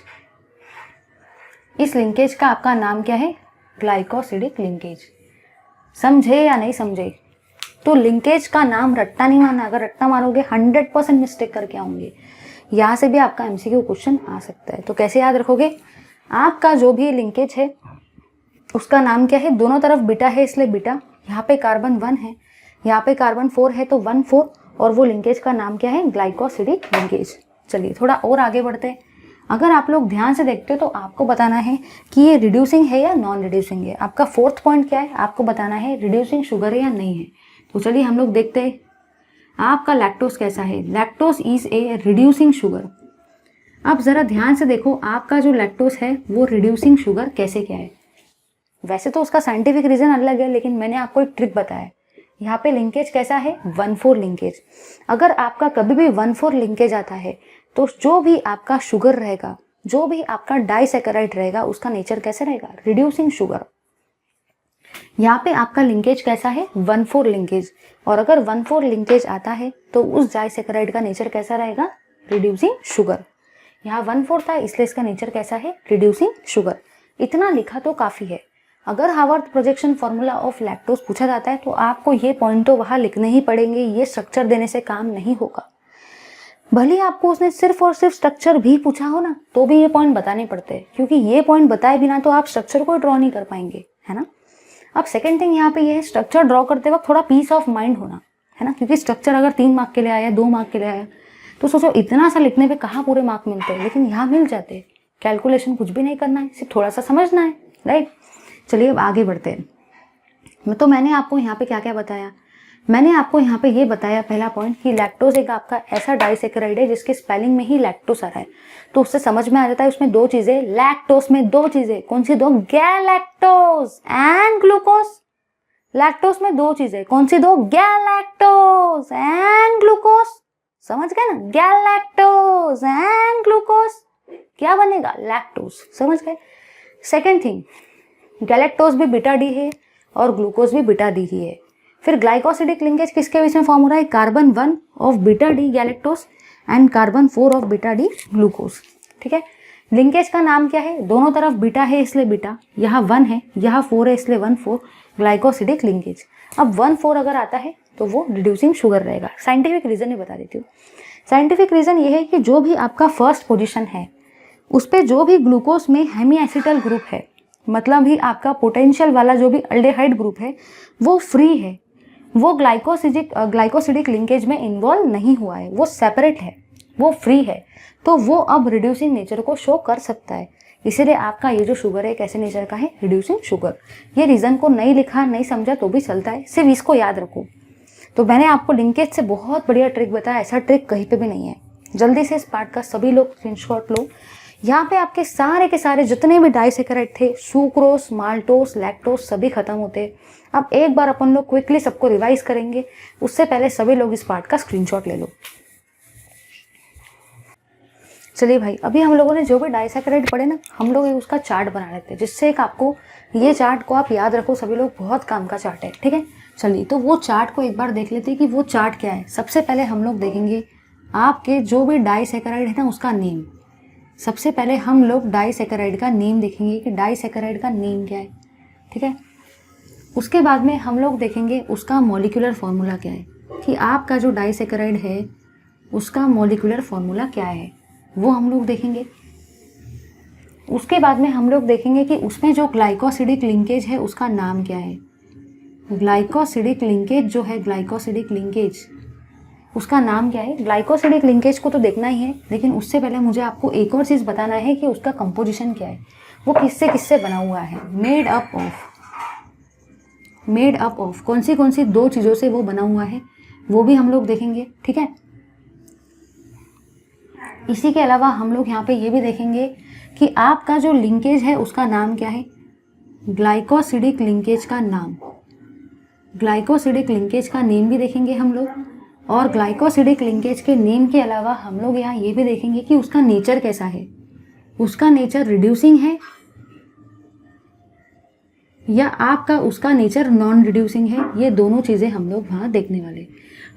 इस लिंकेज का आपका नाम क्या है? Glycosidic linkage. समझे या नहीं समझे? तो लिंकेज का नाम रट्टा नहीं मारना। अगर रट्टा मारोगे 100% मिस्टेक करके आओगे। यहाँ से भी आपका MCQ क्वेश्चन आ सकता है। तो कैसे याद रखोगे? आपका जो भी लिंकेज है उसका नाम क्या है? दोनों तरफ बीटा है इसलिए बीटा। यहाँ पे कार्बन 1 है, यहाँ पे कार्बन 4 है तो 1 4, और वो लिंकेज का नाम क्या है? Glycosidic linkage. चलिए थोड़ा और आगे बढ़ते हैं। अगर आप लोग ध्यान से देखते हो तो आपको बताना है कि ये रिड्यूसिंग है या नॉन रिड्यूसिंग है। आपका फोर्थ पॉइंट क्या है? आपको बताना है रिड्यूसिंग शुगर है या नहीं है। तो चलिए हम लोग देखते हैं आपका लैक्टोज कैसा है। Lactose is a reducing sugar. अब ज़रा ध्यान से देखो, आपका जो लैक्टोज है वो रिड्यूसिंग शुगर कैसे क्या है। वैसे तो उसका साइंटिफिक रीज़न अलग है, लेकिन मैंने आपको एक ट्रिक बताया। यहाँ पे लिंकेज कैसा है? 1-4 लिंकेज। अगर आपका कभी भी 1-4 लिंकेज आता है तो जो भी आपका शुगर रहेगा, जो भी आपका डाइसैकेराइड रहेगा, उसका नेचर कैसे रहेगा? Reducing sugar. यहाँ पे आपका लिंकेज कैसा है? 1-4 लिंकेज। और अगर 1-4 लिंकेज आता है तो उस डाइसैकेराइड का नेचर कैसा रहेगा? Reducing sugar. यहाँ 1-4 था इसलिए इसका नेचर कैसा है? Reducing sugar. इतना लिखा तो काफ़ी है। अगर Haworth projection formula of lactose पूछा जाता है तो आपको ये पॉइंट तो वहाँ लिखने ही पड़ेंगे। ये स्ट्रक्चर देने से काम नहीं होगा। भले आपको उसने सिर्फ और सिर्फ स्ट्रक्चर भी पूछा हो ना, तो भी ये पॉइंट बताने पड़ते हैं, क्योंकि ये पॉइंट बताए बिना तो आप स्ट्रक्चर को ड्रॉ नहीं कर पाएंगे, है ना। अब सेकेंड थिंग यहाँ पे ये है, स्ट्रक्चर ड्रॉ करते वक्त थोड़ा पीस ऑफ माइंड होना, है ना, क्योंकि स्ट्रक्चर अगर 3 मार्क के लिए आया, 2 मार्क के लिए आया, तो सोचो इतना सा लिखने पे कहाँ पूरे मार्क मिलते हैं, लेकिन यहाँ मिल जाते हैं। कैलकुलेशन कुछ भी नहीं करना है, सिर्फ थोड़ा सा समझना है, राइट। चलिए अब आगे बढ़ते हैं। तो मैंने आपको यहाँ पे क्या क्या बताया? मैंने आपको यहाँ पे ये बताया पहला पॉइंट कि लैक्टोज एक आपका ऐसा डाइसैकेराइड है जिसके स्पेलिंग में ही लैक्टोस आ रहा है, तो उससे समझ में आ जाता है उसमें 2 चीजें, लैक्टोस में 2 चीजें, कौन सी 2? Galactose and glucose. लैक्टोस में 2 चीजें, कौन सी 2? Galactose and glucose. समझ गए ना? गैलेक्टोज एंड ग्लूकोज क्या बनेगा? लैक्टोज। समझ गए। सेकेंड थिंग, गैलेक्टोज भी बीटा डी है और ग्लूकोज भी बीटा डी ही है। फिर ग्लाइकोसिडिक लिंकेज किसके बीच में फॉर्म हो रहा है? Carbon 1 of beta D galactose and carbon 4 of beta D glucose. ठीक है। लिंकेज का नाम क्या है? दोनों तरफ बीटा है इसलिए बीटा, यहाँ 1 है, यहाँ 4 है इसलिए 1-4, ग्लाइकोसिडिक लिंकेज। अब 1-4 अगर आता है तो वो रिड्यूसिंग शुगर रहेगा। साइंटिफिक रीजन ही बता देती हूँ। साइंटिफिक रीजन ये है कि जो भी आपका फर्स्ट पोजिशन है उस पर जो भी ग्लूकोज में हेमीएसिटल ग्रुप है, मतलब ही आपका पोटेंशियल वाला जो भी अल्डेहाइड ग्रुप है वो फ्री है, वो ग्लाइकोसिडिक लिंकेज में इन्वॉल्व नहीं हुआ है, वो सेपरेट है, वो फ्री है, तो वो अब रिड्यूसिंग नेचर को शो कर सकता है। इसीलिए आपका ये जो शुगर है कैसे नेचर का है? Reducing sugar. ये रीज़न को नहीं लिखा, नहीं समझा तो भी चलता है, सिर्फ इसको याद रखो। तो मैंने आपको लिंकेज से बहुत बढ़िया ट्रिक बताया, ऐसा ट्रिक कहीं पे भी नहीं है। जल्दी से इस पार्ट का सभी लोग स्क्रीनशॉट लो। यहाँ पे आपके सारे के सारे जितने भी डाइसैकेराइड थे, सुक्रोज, माल्टोस, लैक्टोस सभी खत्म होते। अब एक बार अपन लोग क्विकली सबको रिवाइज करेंगे, उससे पहले सभी लोग इस पार्ट का स्क्रीनशॉट ले लो। चलिए भाई, अभी हम लोगों ने जो भी डाइसैकेराइड पढ़े ना, हम लोग उसका चार्ट बना लेते हैं, जिससे एक आपको ये चार्ट को आप याद रखो सभी लोग, बहुत काम का चार्ट है, ठीक है। चलिए तो वो चार्ट को एक बार देख लेते हैं कि वो चार्ट क्या है। सबसे पहले हम लोग देखेंगे आपके जो भी डाइसैकेराइड है ना उसका नेम। सबसे पहले हम लोग डाइसैकेराइड का नेम देखेंगे कि डाइसैकेराइड का नेम क्या है, ठीक है। उसके बाद में हम लोग देखेंगे उसका मॉलिक्यूलर फॉर्मूला क्या है, कि आपका जो डाइसैकेराइड है उसका मॉलिक्यूलर फॉर्मूला क्या है, वो हम लोग देखेंगे। उसके बाद में हम लोग देखेंगे कि उसमें जो ग्लाइकोसिडिक लिंकेज है उसका नाम क्या है। ग्लाइकोसिडिक लिंकेज जो है, ग्लाइकोसिडिक लिंकेज उसका नाम क्या है। ग्लाइकोसिडिक लिंकेज को तो देखना ही है, लेकिन उससे पहले मुझे आपको एक और चीज़ बताना है कि उसका कंपोजिशन क्या है, वो किससे किससे बना हुआ है। मेड अप ऑफ कौन सी दो चीज़ों से वो बना हुआ है, वो भी हम लोग देखेंगे, ठीक है। इसी के अलावा हम लोग यहाँ पे ये भी देखेंगे कि आपका जो लिंकेज है उसका नाम क्या है। ग्लाइकोसिडिक लिंकेज का नाम, ग्लाइकोसिडिक लिंकेज का नेम भी देखेंगे हम लोग। और ग्लाइकोसिडिक लिंकेज के नेम के अलावा हम लोग यहाँ ये भी देखेंगे कि उसका नेचर कैसा है, उसका नेचर रिड्यूसिंग है या आपका उसका नेचर नॉन रिड्यूसिंग है। ये दोनों चीज़ें हम लोग वहाँ देखने वाले।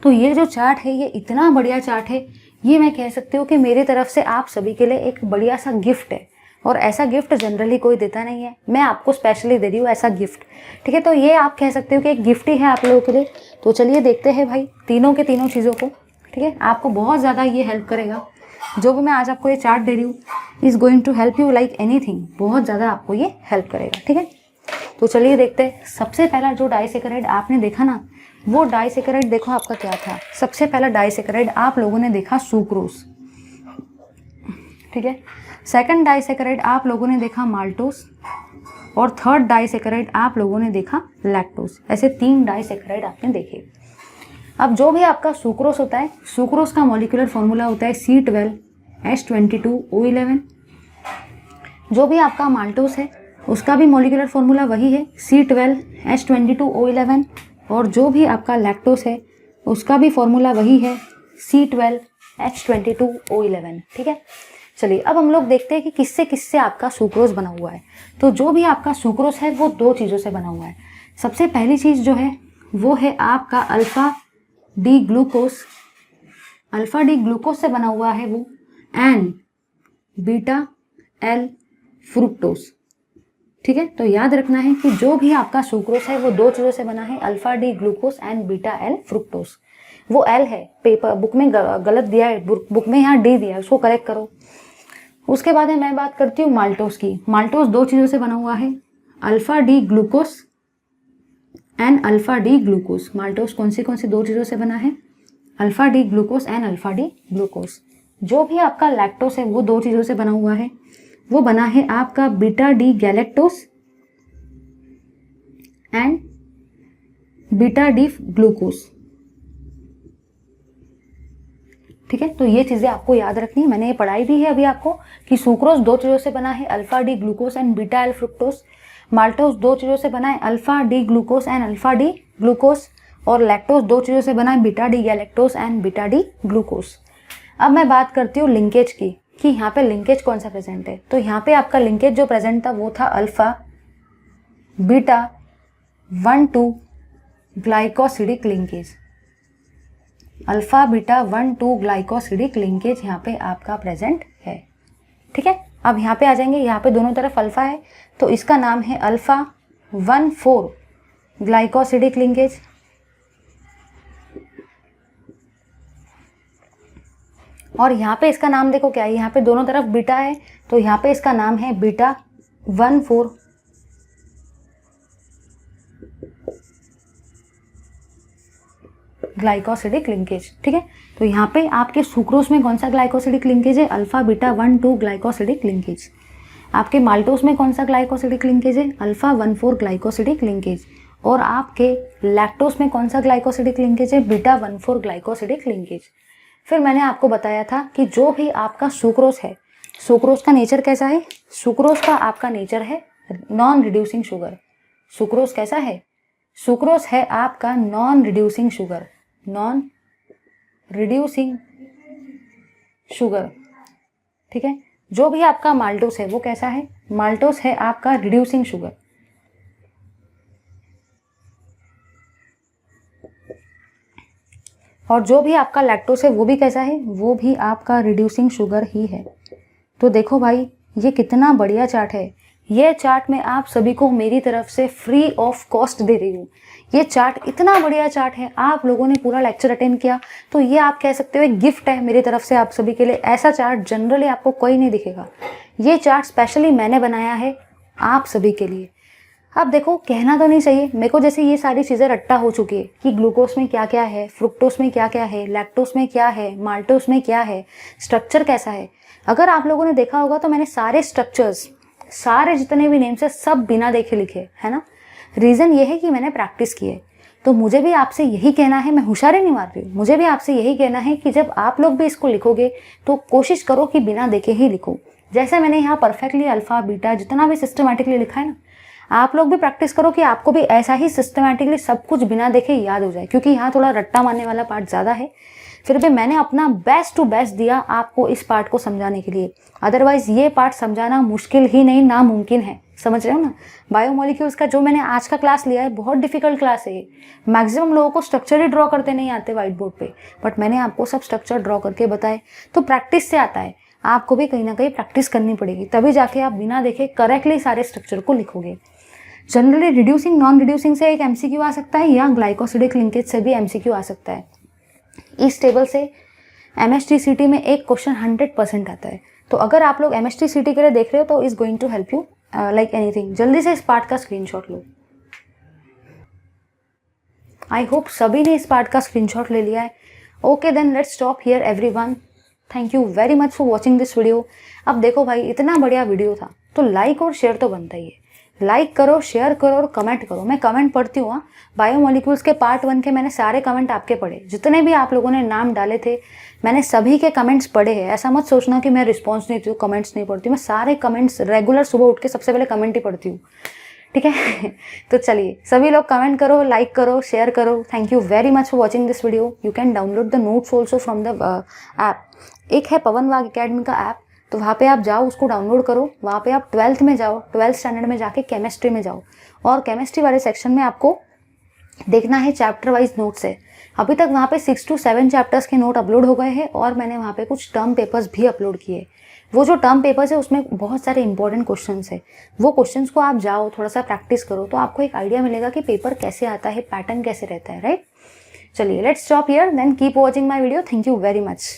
तो ये जो चार्ट है ये इतना बढ़िया चार्ट है, ये मैं कह सकती हूँ कि मेरी तरफ से आप सभी के लिए एक बढ़िया सा गिफ्ट है, और ऐसा गिफ्ट जनरली कोई देता नहीं है, मैं आपको स्पेशली दे रही हूँ ऐसा गिफ्ट, ठीक है। तो ये आप कह सकते हो कि एक गिफ्ट ही है आप लोगों के लिए। तो चलिए देखते हैं भाई तीनों के तीनों चीज़ों को, ठीक है। आपको बहुत ज़्यादा ये हेल्प करेगा, जो भी मैं आज आपको ये चार्ट दे रही हूँ is going to help you like anything, बहुत ज़्यादा आपको ये हेल्प करेगा, ठीक है। तो चलिए देखते हैं। सबसे पहला जो डाइसैकेराइड आपने देखा ना, वो डाइसैकेराइड देखो आपका क्या था। सबसे पहला डाइसैकेराइड आप लोगों ने देखा सुक्रोज, ठीक है। सेकंड डाइसैकेराइड आप लोगों ने देखा माल्टोस, और थर्ड डाइसैकेराइड आप लोगों ने देखा लैक्टोस। ऐसे 3 डाइसैकेराइड आपने देखे। अब जो भी आपका सुक्रोज होता है, सुक्रोज का मॉलिक्यूलर फॉर्मूला होता है C12H22O11। जो भी आपका माल्टोस है उसका भी मॉलिक्यूलर फॉर्मूला वही है, C12H22O11। और जो भी आपका लैक्टोस है उसका भी फॉर्मूला वही है, C12H22O11, ठीक है। चलिए अब हम लोग देखते हैं कि किससे किससे आपका सुक्रोज बना हुआ है। तो जो भी आपका सुक्रोज है वो 2 चीज़ों से बना हुआ है। सबसे पहली चीज़ जो है वो है आपका alpha D glucose. Alpha D glucose से बना हुआ है वो, एंड बीटा एल फ्रुक्टोज, ठीक है। तो याद रखना है कि जो भी आपका सुक्रोज है वो 2 चीज़ों से बना है, alpha D glucose and beta L fructose. वो एल है, पेपर बुक में गलत दिया है, बुक में यहाँ डी दिया है, उसको करेक्ट करो। उसके बाद मैं बात करती हूँ माल्टोस की। माल्टोस 2 चीज़ों से बना हुआ है, alpha D glucose and alpha D glucose. Maltose कौन सी 2 चीज़ों से बना है, alpha D glucose and alpha D glucose. जो भी आपका लैक्टोस है वो 2 चीज़ों से बना हुआ है, वो बना है आपका beta D galactose and beta D glucose, ठीक है। तो ये चीज़ें आपको याद रखनी है, मैंने ये पढ़ाई भी है अभी आपको कि सुक्रोज 2 चीज़ों से बना है, alpha D glucose and beta L fructose. Maltose 2 चीज़ों से बना है, alpha D glucose and alpha D glucose. और लैक्टोज 2 चीज़ों से बना है, beta D galactose and beta D glucose. अब मैं बात करती हूँ लिंकेज की, कि यहाँ पे लिंकेज कौन सा प्रेजेंट है। तो यहाँ पे आपका लिंकेज जो प्रेजेंट था वो था alpha beta 1,2 glycosidic linkage. Alpha beta 1,2 glycosidic linkage यहाँ पे आपका प्रेजेंट है, ठीक है। अब यहाँ पे आ जाएंगे, यहाँ पे दोनों तरफ अल्फा है तो इसका नाम है अल्फा 1,4 ग्लाइकोसिडिक लिंकेज। और यहाँ पे इसका नाम देखो क्या है, यहाँ पे दोनों तरफ बीटा है तो यहाँ पे इसका नाम है बीटा 1,4 ग्लाइकोसिडिक लिंकेज, ठीक है। तो यहाँ पे आपके सुक्रोज में कौन सा ग्लाइकोसिडिक लिंकेज है, अल्फा बीटा 1,2 ग्लाइकोसिडिक लिंकेज। आपके माल्टोस में कौन सा ग्लाइकोसिडिक लिंकेज है, अल्फा 1,4 ग्लाइकोसिडिक लिंकेज। और आपके लैक्टोज में कौन सा ग्लाइकोसिडिक लिंकेज है, बीटा 1,4 ग्लाइकोसिडिक लिंकेज। फिर मैंने आपको बताया था कि जो भी आपका सुक्रोज है, सुक्रोज का नेचर कैसा है, सुक्रोज का आपका नेचर है नॉन रिड्यूसिंग शुगर। सुक्रोज कैसा है, सुक्रोज है आपका non reducing sugar, non reducing sugar, ठीक है। जो भी आपका माल्टोस है वो कैसा है, माल्टोस है आपका रिड्यूसिंग शुगर। और जो भी आपका लैक्टोस है वो भी कैसा है, वो भी आपका रिड्यूसिंग शुगर ही है। तो देखो भाई, ये कितना बढ़िया चार्ट है। ये चार्ट मैं आप सभी को मेरी तरफ से फ्री ऑफ कॉस्ट दे रही हूँ। ये चार्ट इतना बढ़िया चार्ट है, आप लोगों ने पूरा लेक्चर अटेंड किया तो ये आप कह सकते हो एक गिफ्ट है मेरी तरफ से आप सभी के लिए। ऐसा चार्ट जनरली आपको कोई नहीं दिखेगा। ये चार्ट स्पेशली मैंने बनाया है आप सभी के लिए। अब देखो, कहना तो नहीं चाहिए मेरे को, जैसे ये सारी चीज़ें रट्टा हो चुकी है कि ग्लूकोज में क्या क्या है, फ्रुक्टोज में क्या क्या है, लैक्टोज में क्या है, माल्टोज में क्या है, स्ट्रक्चर कैसा है। अगर आप लोगों ने देखा होगा तो मैंने सारे स्ट्रक्चर्स, सारे जितने भी नेम्स है सब बिना देखे लिखे है ना। रीज़न ये है कि मैंने प्रैक्टिस की है। तो मुझे भी आपसे यही कहना है, मैं होशियारी नहीं मार रही हूँ, मुझे भी आपसे यही कहना है कि जब आप लोग भी इसको लिखोगे तो कोशिश करो कि बिना देखे ही लिखो। जैसे मैंने यहाँ परफेक्टली अल्फा बीटा जितना भी सिस्टमेटिकली लिखा है ना, आप लोग भी प्रैक्टिस करो कि आपको भी ऐसा ही सिस्टमेटिकली सब कुछ बिना देखे याद हो जाए, क्योंकि यहाँ थोड़ा रट्टा मारने वाला पार्ट ज़्यादा है। फिर भी मैंने अपना बेस्ट टू बेस्ट दिया आपको इस पार्ट को समझाने के लिए। अदरवाइज ये पार्ट समझाना मुश्किल ही नहीं, नामुमकिन है। समझ रहे हो ना। बायोमोलिक्यूल्स का जो मैंने आज का क्लास लिया है बहुत डिफिकल्ट क्लास है ये। मैक्सिमम लोगों को स्ट्रक्चर ही ड्रॉ करते नहीं आते व्हाइट बोर्ड पे, बट मैंने आपको सब स्ट्रक्चर ड्रॉ करके बताए। तो प्रैक्टिस से आता है, आपको भी कहीं ना कहीं प्रैक्टिस करनी पड़ेगी, तभी जाके आप बिना देखे करेक्टली सारे स्ट्रक्चर को लिखोगे। जनरली रिड्यूसिंग नॉन रिड्यूसिंग से एक एमसीक्यू आ सकता है, या ग्लाइकोसिडिक लिंकेज से भी एमसीक्यू आ सकता है। इस टेबल से एमएसटीसीटी में एक क्वेश्चन 100% आता है। तो अगर आप लोग एमएसटीसीटी के लिए देख रहे हो तो is going to help you like anything. जल्दी से इस पार्ट का स्क्रीनशॉट लो। आई होप सभी ने इस पार्ट का स्क्रीनशॉट ले लिया है। Okay then let's stop here everyone. Thank you very much for watching this video. अब देखो भाई, इतना बढ़िया वीडियो था तो लाइक और शेयर तो बनता ही है। लाइक करो, शेयर करो और कमेंट करो। मैं कमेंट पढ़ती हूँ। बायोमोलिक्यूल्स के पार्ट 1 के मैंने सारे कमेंट आपके पढ़े, जितने भी आप लोगों ने नाम डाले थे मैंने सभी के कमेंट्स पढ़े हैं। ऐसा मत सोचना कि मैं रिस्पॉन्स नहीं देती हूँ, कमेंट्स नहीं पढ़ती हूँ। मैं सारे कमेंट्स रेगुलर सुबह उठ के सबसे पहले कमेंट ही पढ़ती हूँ, ठीक है। तो चलिए सभी लोग कमेंट करो, लाइक करो, शेयर करो। Thank you very much for watching this video. You can download the notes also from the app. एक है पवन वाग अकेडमी का ऐप, तो वहाँ पे आप जाओ, उसको डाउनलोड करो। वहाँ पे आप 12th में जाओ, 12th स्टैंडर्ड में जाके केमिस्ट्री में जाओ, और केमिस्ट्री वाले सेक्शन में आपको देखना है चैप्टर वाइज नोट्स है। अभी तक वहाँ पे 6 to 7 चैप्टर्स के नोट अपलोड हो गए हैं, और मैंने वहाँ पे कुछ टर्म पेपर्स भी अपलोड किए। वो जो टर्म पेपर्स है उसमें बहुत सारे इंपॉर्टेंट क्वेश्चंस है। वो क्वेश्चंस को आप जाओ थोड़ा सा प्रैक्टिस करो, तो आपको एक आइडिया मिलेगा कि पेपर कैसे आता है, पैटर्न कैसे रहता है, राइट। चलिए let's stop here, then keep watching my video. Thank you very much.